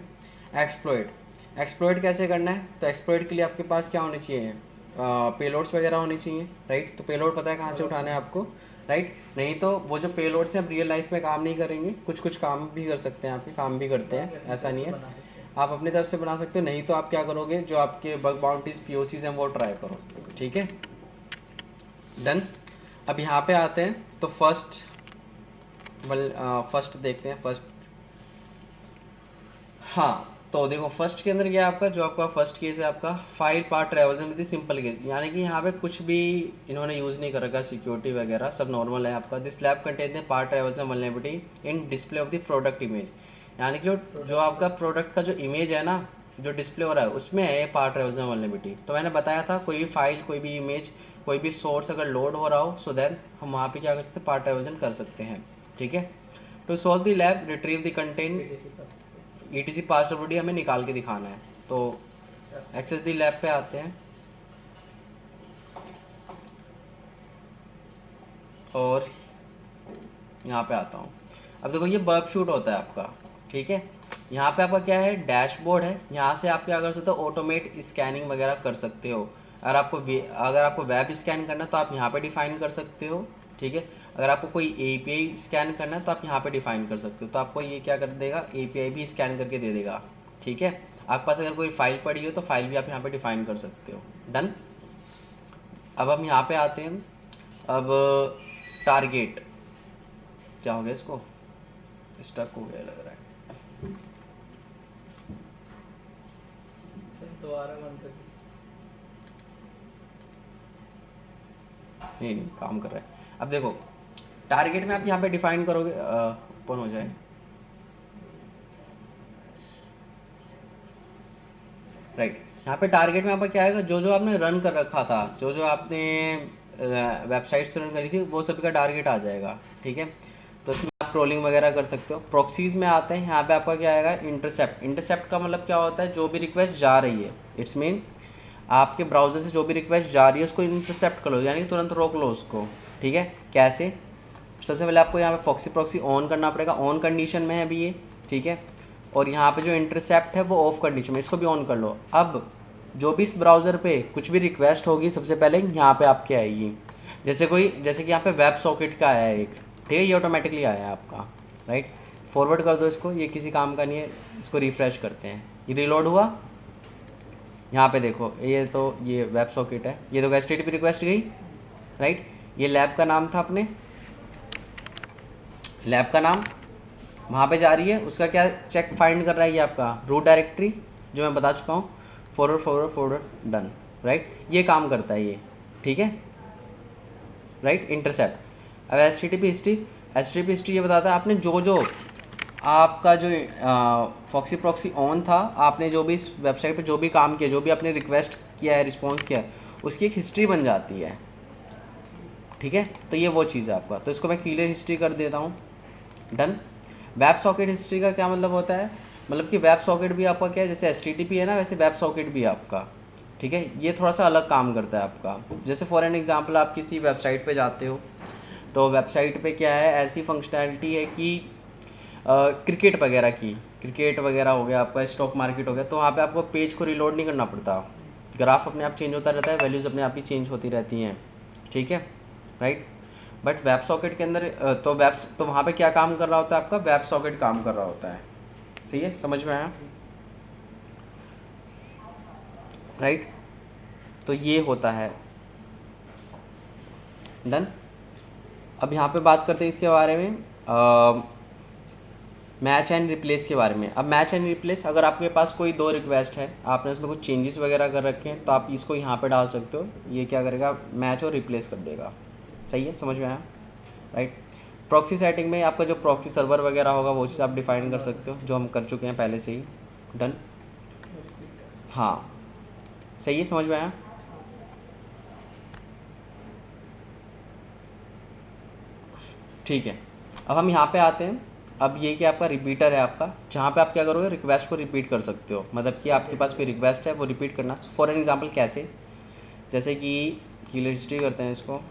एक्सप्लॉइट कैसे करना है, तो एक्सप्लॉइट के लिए आपके पास क्या होने चाहिए, पेलोड्स वगैरह होनी चाहिए, राइट। तो पेलोड पता है कहाँ से उठाना है आपको, राइट। नहीं तो वो जो पेलोड से आप रियल लाइफ में काम नहीं करेंगे, कुछ कुछ काम भी कर सकते हैं, आपके काम भी करते हैं, ऐसा नहीं है, आप अपनी तरफ से बना सकते हो। नहीं तो आप क्या करोगे, जो आपके बग बाउंटीज POCs हैं वो ट्राई करो, ठीक है, डन। अब यहाँ पे आते हैं, तो फर्स्ट देखते हैं, फर्स्ट। हाँ, तो देखो फर्स्ट के अंदर क्या है आपका, जो आपका फर्स्ट केस है आपका file path traversal with simple case, यानी कि यहाँ पे कुछ भी इन्होंने यूज़ नहीं कर रखा, सिक्योरिटी वगैरह सब नॉर्मल है आपका। This lab contain the path traversal vulnerability in display of the product image, यानी कि जो आपका प्रोडक्ट का जो इमेज है ना, जो डिस्प्ले हो रहा है उसमें है पाथ ट्रेवल्सन वल्नरेबिलिटी। तो मैंने बताया था कोई भी फाइल, कोई भी इमेज, कोई भी सोर्स अगर लोड हो रहा हो, सो देन हम वहाँ पे क्या कर सकते हैं, पाथ ट्रेवल्सन कर सकते हैं, ठीक है। To solve the lab retrieve the content etc passwd हमें निकाल के दिखाना है। तो एक्सेस द लैब पे आते हैं, और यहाँ पे आता हूँ। अब देखो ये बर्ब शूट होता है आपका, ठीक है, यहाँ पे आपका क्या है, डैशबोर्ड है। यहाँ से आप क्या कर सकते हो, ऑटोमेट स्कैनिंग वगैरह कर सकते हो। अगर आपको वेब स्कैन करना है तो आप यहाँ पे डिफाइन कर सकते हो, ठीक है। अगर आपको कोई एपीआई स्कैन करना है तो आप यहाँ पे डिफाइन कर सकते हो। तो आपको ये क्या कर देगा, एपीआई भी स्कैन करके दे देगा, ठीक है। आपके पास अगर कोई फाइल पड़ी हो तो फाइल भी आप यहाँ पे डिफाइन कर सकते हो। डन। अब हम यहाँ पे आते हैं। अब टारगेट क्या हो गया, इसको स्टक हो गया लग रहा है। दोबारा बंद कर। नहीं काम कर रहा है। अब देखो टारगेट में आप यहाँ पे डिफाइन करोगे, ओपन हो जाए, राइट। यहाँ पे टारगेट में आपका क्या आएगा, जो जो आपने रन कर रखा था, जो जो आपने वेबसाइट से रन करी थी, वो सभी का टारगेट आ जाएगा, ठीक है। तो इसमें आप ट्रोलिंग वगैरह कर सकते हो। प्रॉक्सीज में आते हैं, यहाँ पे आपका क्या आएगा, इंटरसेप्ट। इंटरसेप्ट का मतलब क्या होता है, जो भी रिक्वेस्ट जा रही है, इट्स मीन आपके ब्राउज़र से जो भी रिक्वेस्ट जा रही है उसको इंटरसेप्ट कर लो, यानी कि तुरंत रोक लो उसको, ठीक है। कैसे, सबसे पहले आपको यहाँ पे फॉक्सी प्रॉक्सी ऑन करना पड़ेगा, ऑन कंडीशन में है अभी ये, ठीक है। और यहाँ पे जो इंटरसेप्ट है वो ऑफ कंडीशन में, इसको भी ऑन कर लो। अब जो भी इस ब्राउज़र पे कुछ भी रिक्वेस्ट होगी सबसे पहले यहाँ पे आपके आएगी। जैसे कि यहाँ पे वेब सॉकेट का आया है एक, ठीक है, ये ऑटोमेटिकली आया है आपका, राइट। फॉरवर्ड कर दो इसको, ये किसी काम का नहीं है, इसको रिफ्रेश करते हैं। ये रिलोड हुआ, यहाँ पे देखो ये वेब सॉकेट है, ये तो HTTP रिक्वेस्ट गई, राइट। ये लैब का नाम था अपने, लैब का नाम वहाँ पे जा रही है, उसका क्या चेक फाइंड कर रहा है, ये आपका रूट डायरेक्टरी जो मैं बता चुका हूँ, फॉरवर्ड डन, राइट। ये काम करता है ये, ठीक है, राइट। इंटरसेप्ट। अब HTTP हिस्ट्री ये बताता है आपने जो आपका जो फॉक्सी प्रॉक्सी ऑन था, आपने जो भी इस वेबसाइट पे जो भी काम किया, जो भी आपने रिक्वेस्ट किया है, रिस्पॉन्स किया है, उसकी एक हिस्ट्री बन जाती है, ठीक है। तो ये वो चीज़ है आपका, तो इसको मैं क्लियर हिस्ट्री कर देता हूँ। डन। वेब सॉकेट हिस्ट्री का क्या मतलब होता है, मतलब कि वेब सॉकेट भी आपका क्या है, जैसे HTTP है ना, वैसे वेब सॉकेट भी है आपका, ठीक है। ये थोड़ा सा अलग काम करता है आपका। जैसे फॉर एन एग्जांपल आप किसी वेबसाइट पे जाते हो, तो वेबसाइट पे क्या है, ऐसी फंक्शनैलिटी है कि क्रिकेट वगैरह हो गया, आपका स्टॉक मार्केट हो गया, तो वहाँ पे आपको पेज को रिलोड नहीं करना पड़ता, ग्राफ अपने आप चेंज होता रहता है, वैल्यूज़ अपने आप ही चेंज होती रहती हैं, ठीक है, राइट। बट वेब सॉकेट के अंदर तो वहाँ पे क्या काम कर रहा होता है, आपका वेब सॉकेट काम कर रहा होता है। सही है, समझ में आया, राइट। तो ये होता है। डन। अब यहाँ पे बात करते हैं इसके बारे में, मैच एंड रिप्लेस के बारे में। अब मैच एंड रिप्लेस, अगर आपके पास कोई 2 रिक्वेस्ट है, आपने उसमें कुछ चेंजेस वगैरह कर रखे हैं, तो आप इसको यहाँ पे डाल सकते हो। ये क्या करेगा, मैच और रिप्लेस कर देगा। सही है, समझ में आया, राइट। प्रॉक्सी सेटिंग में आपका जो प्रॉक्सी सर्वर वगैरह होगा वो चीज़ आप डिफाइन कर सकते हो, जो हम कर चुके हैं पहले से ही। डन। हाँ, सही है, समझ में आया। ठीक है, अब हम यहाँ पे आते हैं। अब ये कि आपका रिपीटर है आपका, जहाँ पे आप क्या करोगे, रिक्वेस्ट को रिपीट कर सकते हो। मतलब कि आपके पास कोई रिक्वेस्ट है वो रिपीट करना। फॉर एन एग्जांपल कैसे, जैसे कि क्लियर हिस्ट्री करते हैं इसको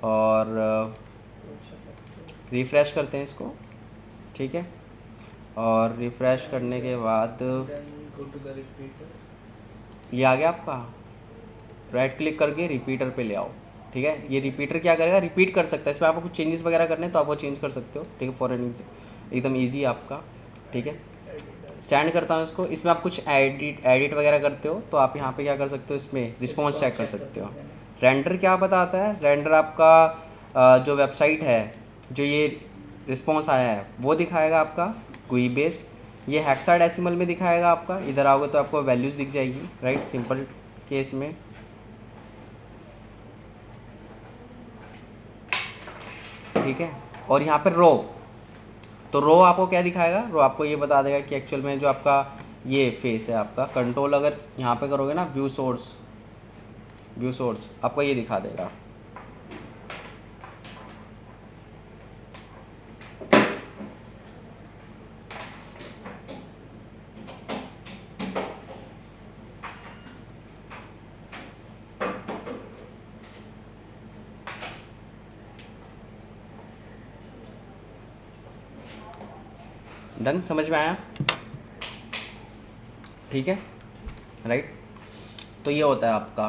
और रिफ़्रेश करते हैं इसको, ठीक है। और रिफ़्रेश करने के बाद Go to the repeater. ये आ गया आपका, राइट क्लिक करके रिपीटर पे ले आओ, ठीक है। ये रिपीटर क्या करेगा, रिपीट कर सकता है। इसमें आपको कुछ चेंजेस वगैरह करने हैं तो आप वो चेंज कर सकते हो, ठीक है। फॉर एन एकदम ईजी आपका, ठीक है। सेंड करता हूँ इसको, इसमें आप कुछ एडिट वगैरह करते हो तो आप यहाँ पे क्या कर सकते हो, इसमें रिस्पॉन्स चेक कर सकते हो। रेंडर क्या बताता है, रेंडर आपका जो वेबसाइट है, जो ये रिस्पॉन्स आया है वो दिखाएगा आपका GUI बेस्ड। ये हेक्साडेसिमल में दिखाएगा आपका, इधर आओगे तो आपको वैल्यूज़ दिख जाएगी, राइट। सिंपल केस में ठीक है। और यहाँ पर रो, तो रो आपको क्या दिखाएगा, रो आपको ये बता देगा कि एक्चुअल में जो आपका ये फेस है आपका, कंट्रोल अगर यहाँ पे करोगे ना, व्यू सोर्स आपको ये दिखा देगा। डन, समझ में आया? ठीक है, राइट। तो ये होता है आपका,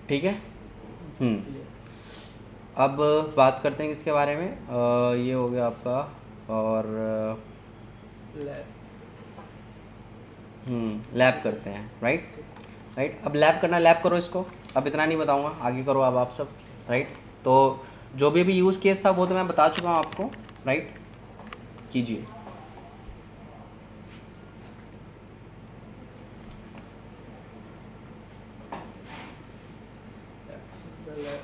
ठीक है। अब बात करते हैं किसके बारे में, ये हो गया आपका। और लैब करते हैं, राइट। राइट, अब लैब करना, लैब करो इसको। अब इतना नहीं बताऊंगा, आगे करो अब आप सब, राइट। तो जो भी यूज़ केस था वो तो मैं बता चुका हूँ आपको, राइट। कीजिए। The lab.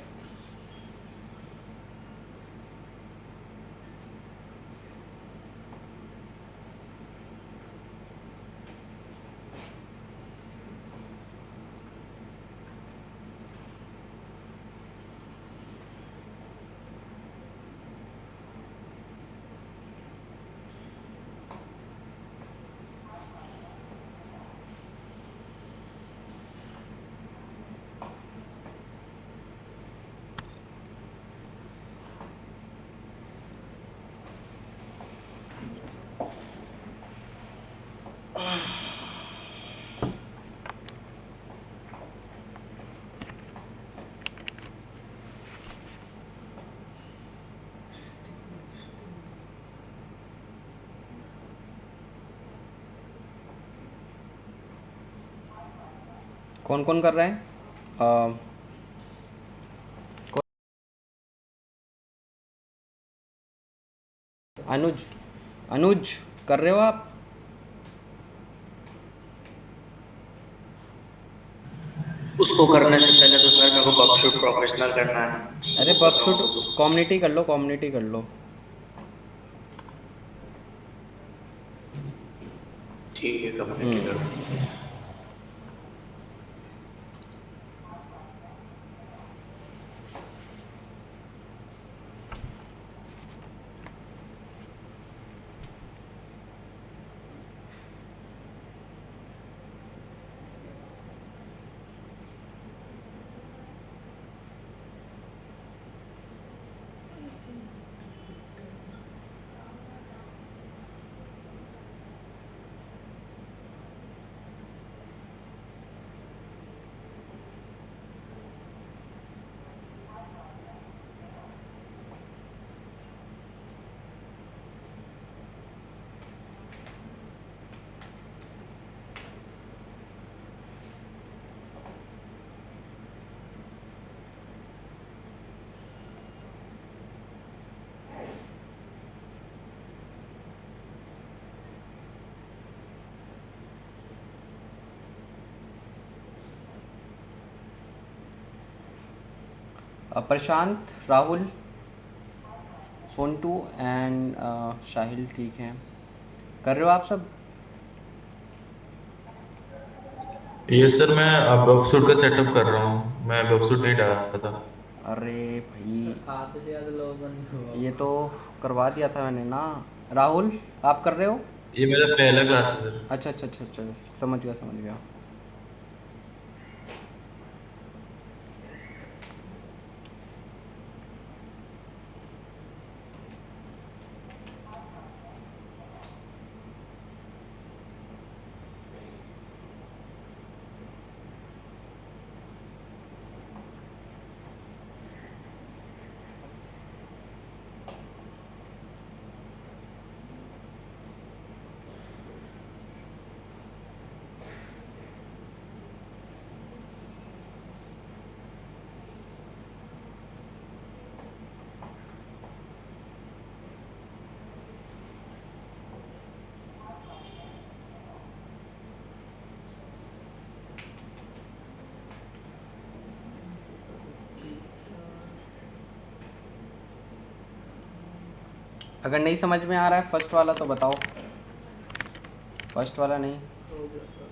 कौन कौन कर रहे हैं? अनुज, अनुज कर रहे हो आप? उसको करने से पहले तो सर मेरे को बकशूट प्रोफेशनल करना है, अरे वो कर रहा बकशूट हूँ तो। कम्युनिटी कर लो, कम्युनिटी कर लो। ठीक है, कम्युनिटी कर। प्रशांत, राहुल, सोनटू एंड शाहिल, ठीक है। कर रहे हो आप सब? ये सर मैं बक्सूट का सेटअप कर रहा हूँ, मैं बक्सूट नहीं डाला था। अरे भाई, आधे से ज़्यादा लोगों का नहीं हुआ ये होगा। तो करवा दिया था मैंने ना। राहुल, आप कर रहे हो? ये मेरा पहला क्लास है सर। अच्छा अच्छा अच्छा अच्छा, समझ गया समझ गया। अगर नहीं समझ में आ रहा है फर्स्ट वाला तो बताओ। फर्स्ट वाला नहीं? हो गया सर।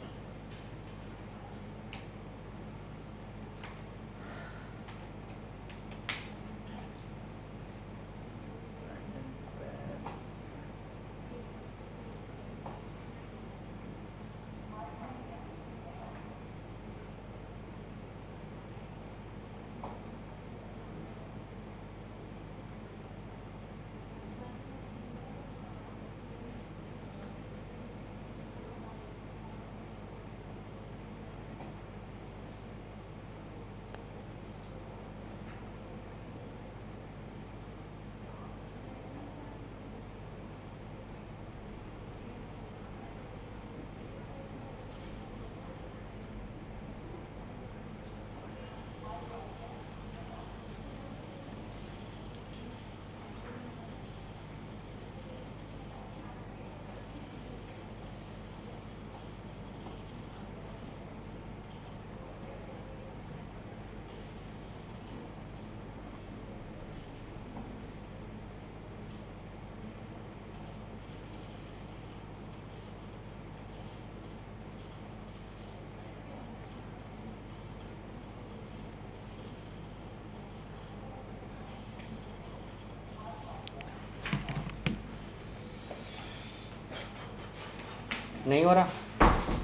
नहीं हो रहा?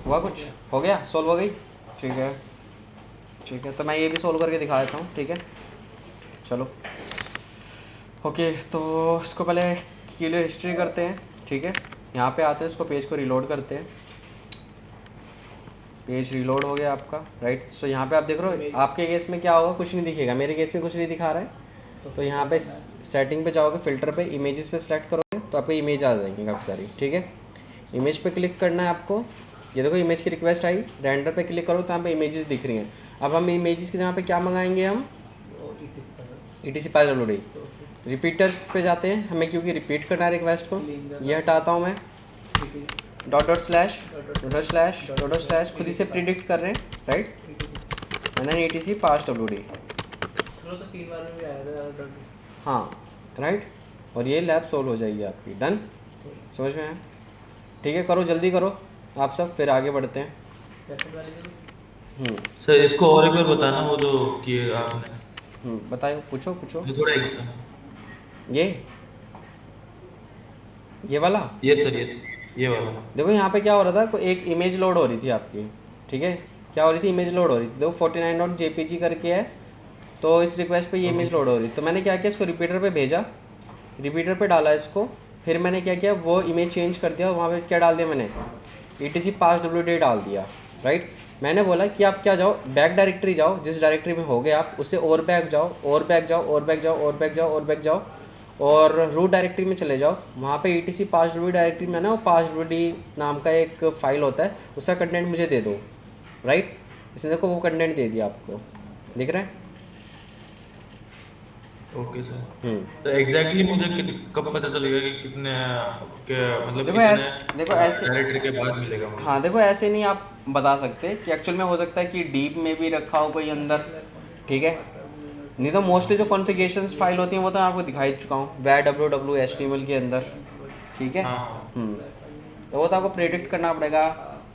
हुआ कुछ? हो गया? सोल्व हो गई? ठीक है ठीक है, तो मैं ये भी सोल्व करके दिखा देता हूँ। ठीक है चलो ओके, तो इसको पहले क्लियर हिस्ट्री करते हैं। ठीक है, यहाँ पे आते हैं, इसको पेज को रिलोड करते हैं। पेज रिलोड हो गया आपका, राइट। सो यहाँ पे आप देख रहे हो, आपके केस में क्या होगा, कुछ नहीं दिखेगा, मेरे केस में कुछ नहीं दिखा रहा है। तो यहाँ पे सेटिंग पे जाओगे, फिल्टर पे इमेजेस पे सेलेक्ट करोगे तो आपको इमेज आ जाएंगी काफ़ी सारी। ठीक है, इमेज पे क्लिक करना है आपको। ये देखो इमेज की रिक्वेस्ट आई, रेंडर पे क्लिक करो तो यहाँ पे इमेजेस दिख रही हैं। अब हम इमेजेस के जहाँ पे क्या मंगाएंगे, हम ETC पास रिपीटर्स पे जाते हैं हमें, क्योंकि रिपीट करना है रिक्वेस्ट को। ये हटाता हूँ मैं, डॉट स्लैश खुद ही से प्रिडिक्ट कर रहे हैं, right. And then ETC pass WD, चलो तो 3 बार में भी आया था डॉट। हाँ राइट, और ये लैब सोल्व हो जाएगी आपकी। डन, समझ में आया? ठीक है, करो जल्दी करो आप सब, फिर आगे बढ़ते हैं। सेकंड वाले में सर इसको और एक बार बताना, वो जो किए आपने। बताओ, पूछो पूछो। ये थोड़ा एक्स्ट्रा। ये वाला ये सर, ये वाला। देखो यहाँ पे क्या हो रहा था, कोई एक इमेज लोड हो रही थी आपकी। ठीक है, क्या हो रही थी, इमेज लोड हो रही थी। देखो 49.jpg करके है, तो इस रिक्वेस्ट पे ये इमेज लोड हो रही थी। तो मैंने क्या किया, इसको रिपीटर पे भेजा, रिपीटर पे डाला इसको। फिर मैंने क्या किया, वो इमेज चेंज कर दिया, वहाँ पे क्या डाल दिया मैंने, ETC पास WD डाल दिया, राइट। मैंने बोला कि आप क्या जाओ, बैक डायरेक्टरी जाओ, जिस डायरेक्टरी में हो गए आप उससे और बैक जाओ, और बैक जाओ, और बैक जाओ, और बैक जाओ, और बैक जाओ, और रूट डायरेक्टरी में चले जाओ। वहाँ पे ETC पास WD डायरेक्टरी में ना, वो पास WD नाम का एक फ़ाइल होता है, उसका कंटेंट मुझे दे दो, राइट। इसने देखो वो कंटेंट दे दिया आपको, दिख रहा है? Okay sir. तो एग्जैक्टली मुझे कब पता चलेगा कि कितने के मतलब देखो ऐसे डायरेक्टरी के बाद मिलेगा मुझे? हाँ देखो, ऐसे नहीं आप बता सकते कि एक्चुअल में हो सकता है कि डीप में भी रखा हो कोई अंदर। ठीक है, नहीं तो मोस्टली जो कॉन्फ़िगरेशंस फाइल होती हैं वो तो मैं आपको दिखा ही चुका हूँ, www HTML के अंदर। ठीक है, हाँ। तो वो तो आपको प्रेडिक्ट करना पड़ेगा,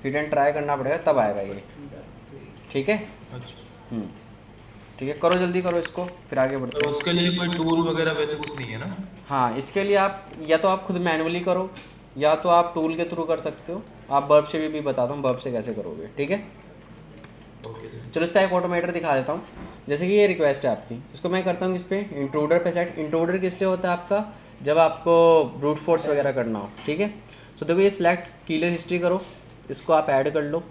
हिट एंड ट्राई करना पड़ेगा, तब आएगा ये। ठीक है, अच्छा, ठीक है, करो जल्दी करो इसको, फिर आगे बढ़ते तो हैं। उसके लिए कोई टूल वगैरह वैसे कुछ नहीं है ना? हाँ, इसके लिए आप या तो आप खुद मैनुअली करो, या तो आप टूल के थ्रू कर सकते हो। आप बर्ब से भी बताता हूँ, बर्ब से कैसे करोगे। ठीक है, ओके सर। चलो इसका एक ऑटोमेटर दिखा देता हूँ। जैसे कि ये रिक्वेस्ट है आपकी, इसको मैं करता हूँ इस पर इंट्रूडर पे सेट। इंट्रूडर किस लिए होता है आपका, जब आपको ब्रूट फोर्स वगैरह करना हो। ठीक है, सो देखो ये सिलेक्ट क्लियर हिस्ट्री करो, इसको आप ऐड कर लो,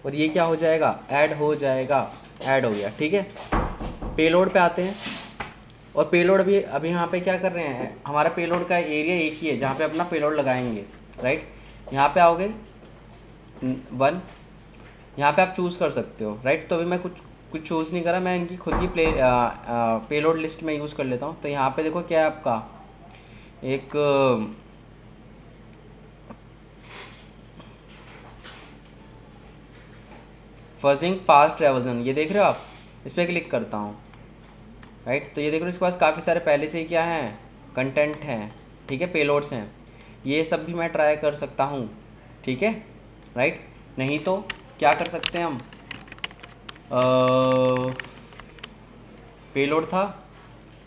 और ये क्या हो जाएगा, ऐड हो जाएगा, ऐड हो गया। ठीक है, पेलोड पे आते हैं, और पेलोड अभी यहाँ पे क्या कर रहे हैं, हमारा पेलोड का एरिया एक ही है जहाँ पे अपना पेलोड लगाएंगे, राइट। यहाँ पे आओगे 1, यहाँ पे आप चूज़ कर सकते हो, राइट। तो अभी मैं कुछ चूज़ नहीं करा, मैं इनकी खुद की पेलोड लिस्ट में यूज़ कर लेता हूँ। तो यहाँ पे देखो क्या है आपका, एक फजिंग पास ट्रेवल जोन, ये देख रहे हो आप, इस पर क्लिक करता हूँ, राइट। तो ये देख रहे हो इसके पास काफ़ी सारे पहले से ही क्या हैं, कंटेंट हैं। ठीक है, पेलोड्स हैं, ये सब भी मैं ट्राई कर सकता हूँ। ठीक है, राइट। नहीं तो क्या कर सकते हैं हम, पेलोड था,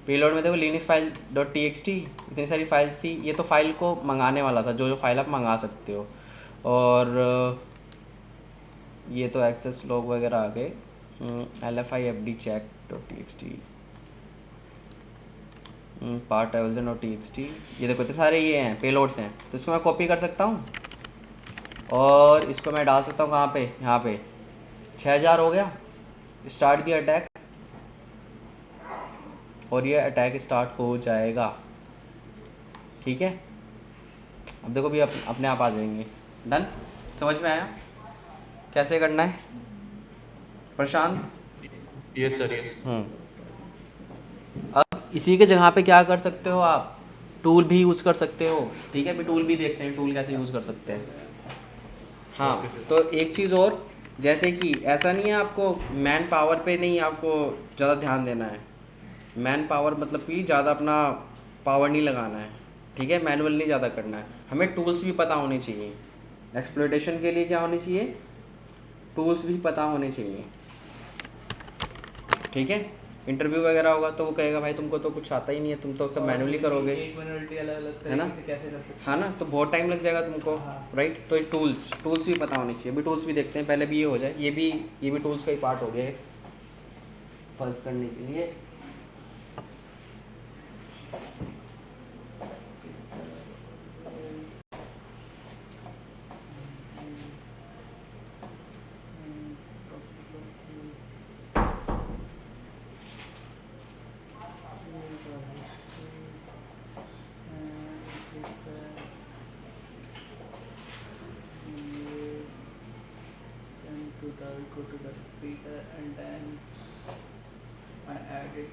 पेलोड में देखो लिनक्स फाइल .txt इतनी सारी फाइल्स थी। ये तो फाइल को मंगाने वाला था, जो फाइल आप मंगा सकते हो। और ये तो एक्सेस लॉग वगैरह आ गए, LFI FD check.txt, पार्ट ट्रेवल्स.txt, ये देखो इतने सारे ये हैं, पेलोड्स हैं। तो इसको मैं कॉपी कर सकता हूँ, और इसको मैं डाल सकता हूँ कहाँ पे, यहाँ पे 6000 हो गया। स्टार्ट दी अटैक, और ये अटैक स्टार्ट हो जाएगा। ठीक है, अब देखो भी अपने आप आ जाएंगे। डन, समझ में आया कैसे करना है प्रशांत? Yes sir, yes. अब इसी के जगह पे क्या कर सकते हो आप, टूल भी यूज़ कर सकते हो। ठीक है, अभी टूल भी देखते हैं, टूल कैसे यूज़ कर सकते हैं। हाँ, तो एक चीज़ और, जैसे कि ऐसा नहीं है आपको मैन पावर पे नहीं आपको ज़्यादा ध्यान देना है। मैन पावर मतलब कि ज़्यादा अपना पावर नहीं लगाना है। ठीक है, मैनुअल नहीं ज़्यादा करना है, हमें टूल्स भी पता होने चाहिए। एक्सप्लॉइटेशन के लिए क्या होने चाहिए, टूल्स भी पता होने चाहिए। ठीक है, इंटरव्यू वगैरह होगा तो वो कहेगा भाई तुमको तो कुछ आता ही नहीं है, तुम तो सब मैनुअली करोगे, एक मिनट अलग अलग है ना? तरीके से कैसे कर सकते हाँ ना, तो बहुत टाइम लग जाएगा तुमको, हाँ। राइट? तो ये टूल्स भी पता होने चाहिए। अभी टूल्स भी देखते हैं, पहले भी ये हो जाए, ये भी टूल्स का ही पार्ट हो गया फर्स्ट करने के लिए। Go to the repeater and then I add it.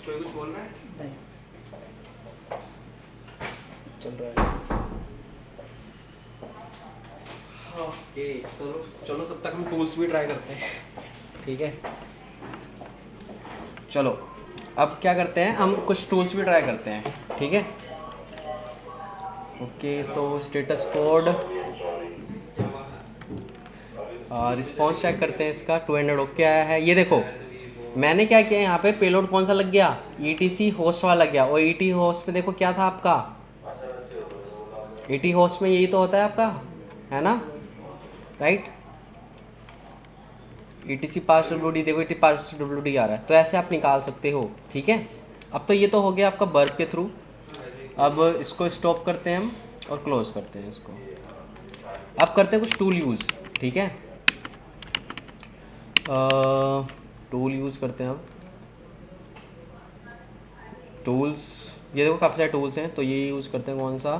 कोई कुछ बोल रहा है? नहीं चल रहा है। ओके, चलो तब तक हम टूल्स भी ट्राई करते हैं, ठीक है? चलो अब क्या करते हैं, हम कुछ टूल्स भी ट्राई करते हैं, ठीक है? ओके, तो स्टेटस कोड रिस्पॉन्स चेक करते हैं इसका। 200 ओके आया है। ये देखो मैंने क्या किया, यहाँ पे पेलोड कौन सा लग गया, ETC होस्ट वाला लग गया। और ET होस्ट पे देखो क्या था आपका, ET होस्ट में यही तो होता है आपका, है ना, राइट? ETC पास WD, देखो ET पास WD आ रहा है, तो ऐसे आप निकाल सकते हो, ठीक है? अब तो ये तो हो गया आपका वर्ब के थ्रू। अब इसको स्टॉप करते हैं हम और क्लोज करते हैं इसको। अब करते हैं कुछ टूल यूज़, ठीक है? टूल यूज़ करते हैं अब। टूल्स, ये देखो काफ़ी सारे टूल्स हैं, तो ये यूज़ करते हैं। कौन सा?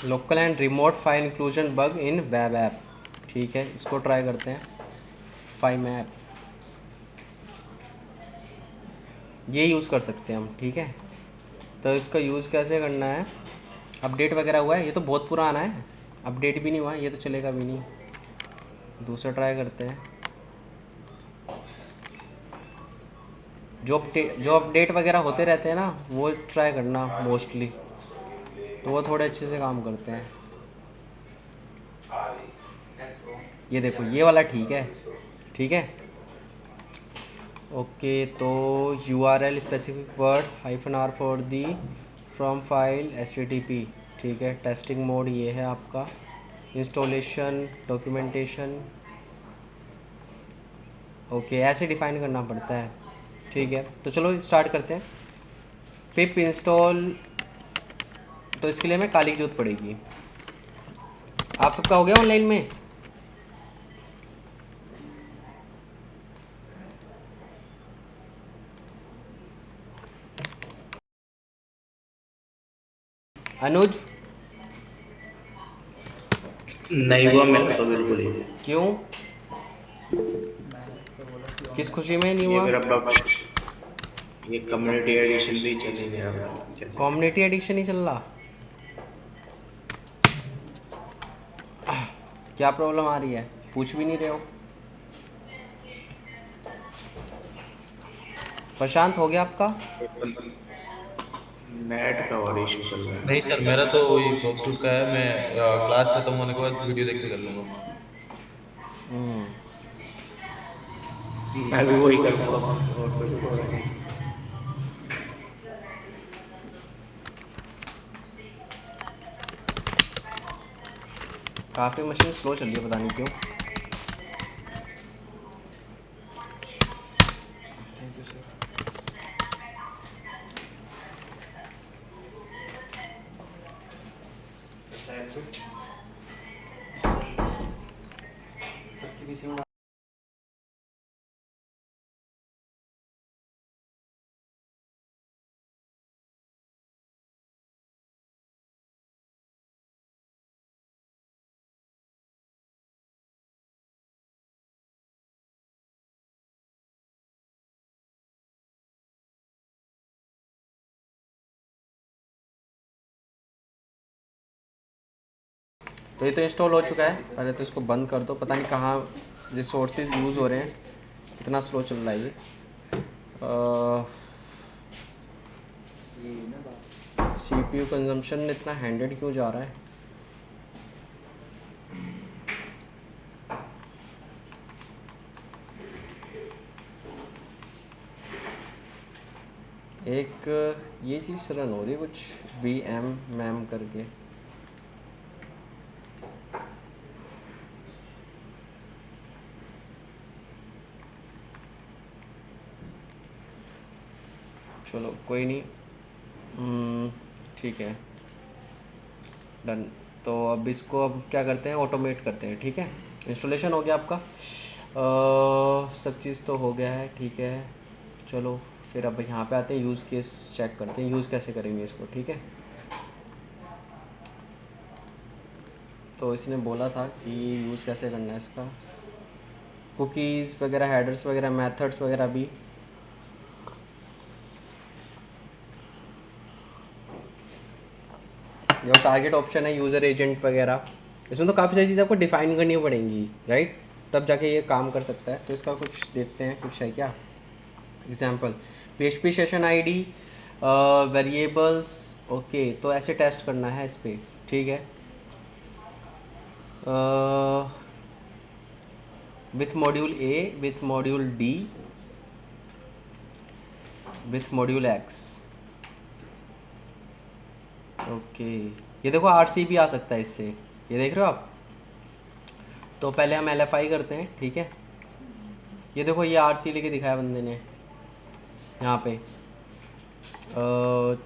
Local and remote file inclusion bug in web app, ठीक है, इसको ट्राई करते हैं। फाइम ऐप ये यूज़ कर सकते हैं हम, ठीक है? तो इसका यूज़ कैसे करना है, अपडेट वगैरह हुआ है, ये तो बहुत पुराना है, अपडेट भी नहीं हुआ है, ये तो चलेगा भी नहीं। दूसरा ट्राई करते हैं। जो अपडेट वगैरह होते रहते हैं ना, वो ट्राई करना मोस्टली, तो वो थोड़े अच्छे से काम करते हैं। ये देखो ये वाला ठीक है, ठीक है। ओके, तो URL specific word -r for the from file HTTP, ठीक है। टेस्टिंग मोड ये है आपका। इंस्टॉलेशन, डॉक्यूमेंटेशन, ओके, ऐसे डिफाइन करना पड़ता है, ठीक है। तो चलो स्टार्ट करते हैं। पिप इंस्टॉल, तो इसके लिए हमें काली की जरूरत पड़ेगी। आप सबका हो गया ऑनलाइन में? अनुज, नहीं हुआ मेरा तो बिल्कुल ही। क्यों, मैं तो बोला कि किस खुशी में नहीं ये हुआ? मेरा बग, ये कम्युनिटी एडिशन भी चल नहीं रहा चल। कम्युनिटी एडिक्शन ही चल रहा? क्या प्रॉब्लम आ रही है, पूछ भी नहीं रहे हो? प्रशांत, हो गया आपका? नेट का और इशू चल रहा नहीं है। सर, मेरा तो वही बॉक्सरूट का है। मैं क्लास खत्म होने के बाद वीडियो देख के कर लूंगा। हम्म, मैं भी वही करूँगा और कुछ हो रहा नहीं। काफ़ी मशीन स्लो चल रही है, पता नहीं क्यों। सबकी पीसी में तो ये तो इंस्टॉल हो चुका है। पहले तो इसको बंद कर दो, पता नहीं कहाँ रिसोर्सेज यूज़ हो रहे हैं, इतना स्लो चल रहा है ये। CPU कंजम्पशन इतना 100 क्यों जा रहा है? एक ये चीज़ रन हो रही है कुछ VM मैम करके। चलो कोई नहीं, ठीक है, डन। तो अब इसको अब क्या करते हैं, ऑटोमेट करते हैं, ठीक है। इंस्टॉलेशन हो गया आपका, सब चीज़ तो हो गया है, ठीक है। चलो फिर अब यहाँ पे आते हैं, यूज़ केस चेक करते हैं, यूज़ कैसे करेंगे इसको, ठीक है। तो इसने बोला था कि यूज़ कैसे करना है इसका, कुकीज़ वगैरह, हेडर्स वगैरह, मेथड्स वगैरह भी। जो टारगेट ऑप्शन है, यूज़र एजेंट वगैरह, इसमें तो काफ़ी सारी चीज़ें आपको डिफ़ाइन करनी पड़ेंगी, राइट, तब जाके ये काम कर सकता है। तो इसका कुछ देखते हैं, कुछ है क्या example. PHP session ID, variables, okay. तो ऐसे टेस्ट करना है इस पर, ठीक है। With module A, with module D, with module X, okay. ये देखो RC भी आ सकता है इससे, ये देख रहे हो आप। तो पहले हम LFI करते हैं, ठीक है। ये देखो ये RC लेके दिखाया बंदे ने यहाँ पे।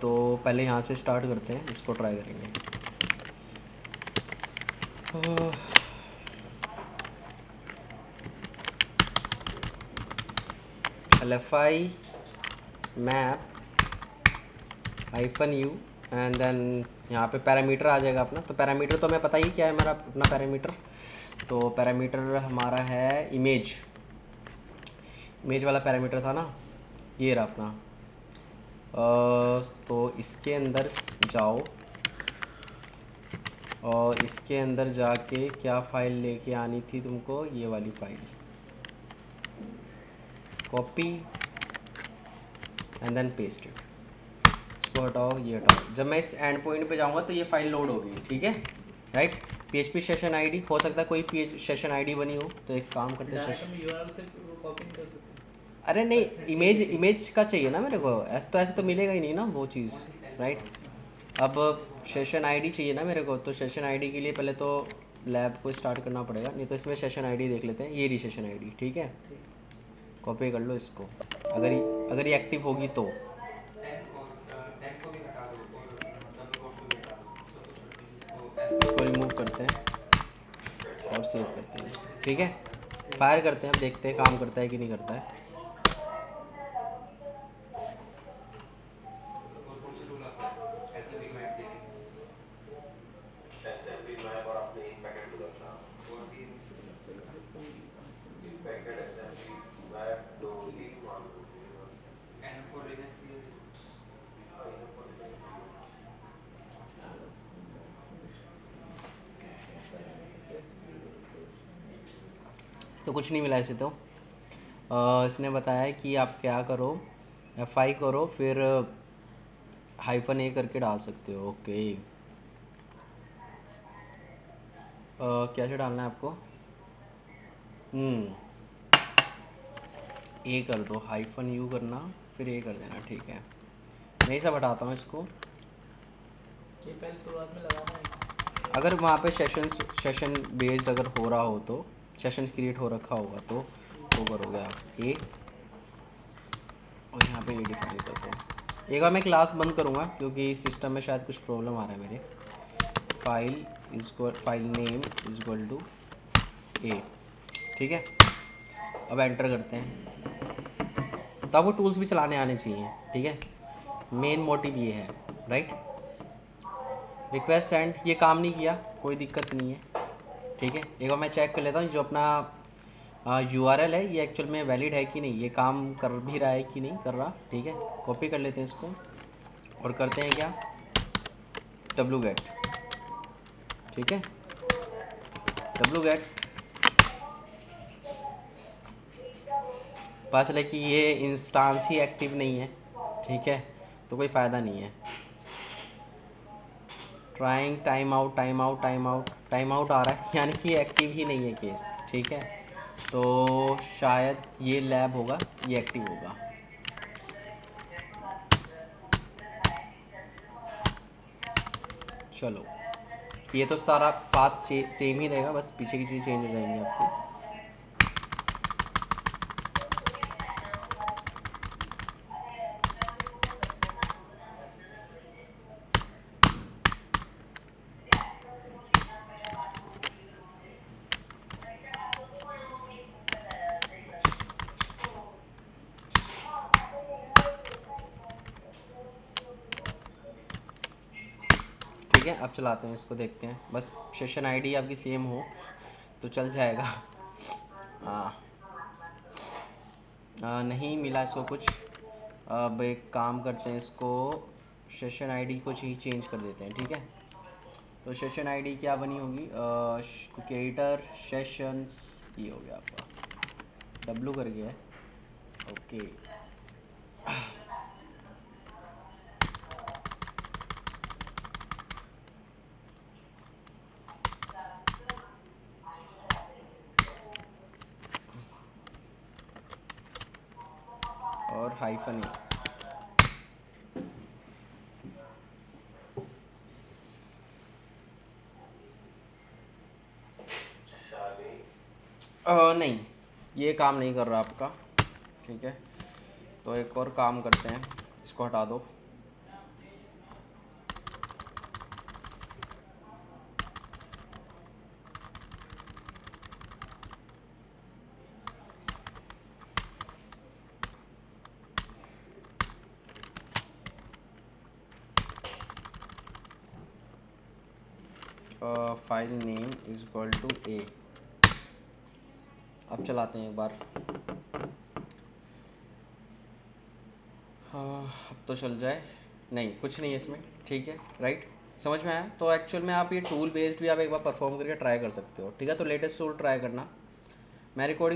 तो पहले यहाँ से स्टार्ट करते हैं, इसको ट्राई करेंगे। LFI map -u and then यहाँ पे पैरामीटर आ जाएगा अपना। तो पैरामीटर तो हमें पता ही क्या है हमारा अपना पैरामीटर। तो पैरामीटर हमारा है इमेज वाला पैरामीटर था ना, ये रहा अपना। तो इसके अंदर जाओ और इसके अंदर जाके क्या फ़ाइल लेके आनी थी तुमको, ये वाली file, copy and then paste it. इसको हटाओ, ये हटाओ। जब मैं इस एंड पॉइंट पे जाऊंगा तो ये फाइल लोड होगी, ठीक है, राइट। PHP सेशन आईडी हो सकता है, कोई सेशन आईडी बनी हो तो एक काम करते हैं डायरेक्ट हम यूआरएल से वो कॉपी नहीं कर सकते। अरे नहीं, इमेज का चाहिए ना मेरे को, तो ऐसे तो मिलेगा ही नहीं ना वो चीज़, राइट। अब सेशन आईडी चाहिए ना मेरे को, तो सेशन आईडी के लिए पहले तो लैब को स्टार्ट करना पड़ेगा, नहीं तो इसमें सेशन आईडी देख लेते हैं, ये रही सेशन आईडी, ठीक है। कॉपी कर लो इसको, अगर ये एक्टिव होगी तो इसको रिमूव करते हैं और सेव करते हैं इसको, ठीक है। फायर करते हैं, अब देखते हैं काम करता है कि नहीं करता है। तो कुछ नहीं मिला इसे तो। इसने बताया है कि आप क्या करो, F5 करो, फिर -a करके डाल सकते हो, ओके। क्या से डालना है आपको? ए कर दो, -u करना, फिर ए कर देना, ठीक है। मैं सब हटाता हूँ इसको। ये पहले शुरुआत में लगाना है। अगर वहाँ पे सेशन बेस्ड अगर हो रहा हो तो, सेशंस क्रिएट हो रखा होगा तो वो करोगे आप ए, और यहाँ पे ए डिफाइन कर दो। एक बार मैं क्लास बंद करूँगा क्योंकि सिस्टम में शायद कुछ प्रॉब्लम आ रहा है मेरे। File name is equal to A, ठीक है। अब एंटर करते हैं, तो आपको टूल्स भी चलाने आने चाहिए, ठीक है। मेन मोटिव ये है, राइट। रिक्वेस्ट सेंड, ये काम नहीं किया, कोई दिक्कत नहीं है, ठीक है। एक बार मैं चेक कर लेता हूँ जो अपना URL है ये एक्चुअल में वैलिड है कि नहीं, ये काम कर भी रहा है कि नहीं कर रहा, ठीक है। कॉपी कर लेते हैं इसको और करते हैं क्या, wget, ठीक है। wget पता चला कि ये इंस्टांस ही एक्टिव नहीं है, ठीक है, तो कोई फ़ायदा नहीं है। ट्राइंग टाइम आउट आ रहा है, यानी कि एक्टिव ही नहीं है केस, ठीक है। तो शायद ये लैब होगा, ये एक्टिव होगा। चलो, ये तो सारा पाथ सेम ही रहेगा, बस पीछे की चीज़ चेंज हो जाएंगी आपको। ठीक है, अब चलाते हैं इसको, देखते हैं। बस सेशन आईडी आपकी सेम हो तो चल जाएगा। नहीं मिला इसको कुछ। अब एक काम करते हैं, इसको सेशन आईडी कुछ ही चेंज कर देते हैं, ठीक है। तो सेशन आईडी क्या बनी होगी, क्रिएटर सेशंस, ये हो गया आपका, W कर गया है, ओके। और -e, नहीं, ये काम नहीं कर रहा आपका, ठीक है। तो एक और काम करते हैं, इसको हटा दो। File name is equal to A. अब चलाते हैं एक बार। अब तो चल जाए, नहीं कुछ नहीं है इसमें, ठीक है, राइट। समझ में आया। तो एक्चुअल में आप ये टूल बेस्ड भी आप एक बार परफॉर्म करके ट्राई कर सकते हो, ठीक है। तो लेटेस्ट टूल ट्राई करना। मैं रिकॉर्डिंग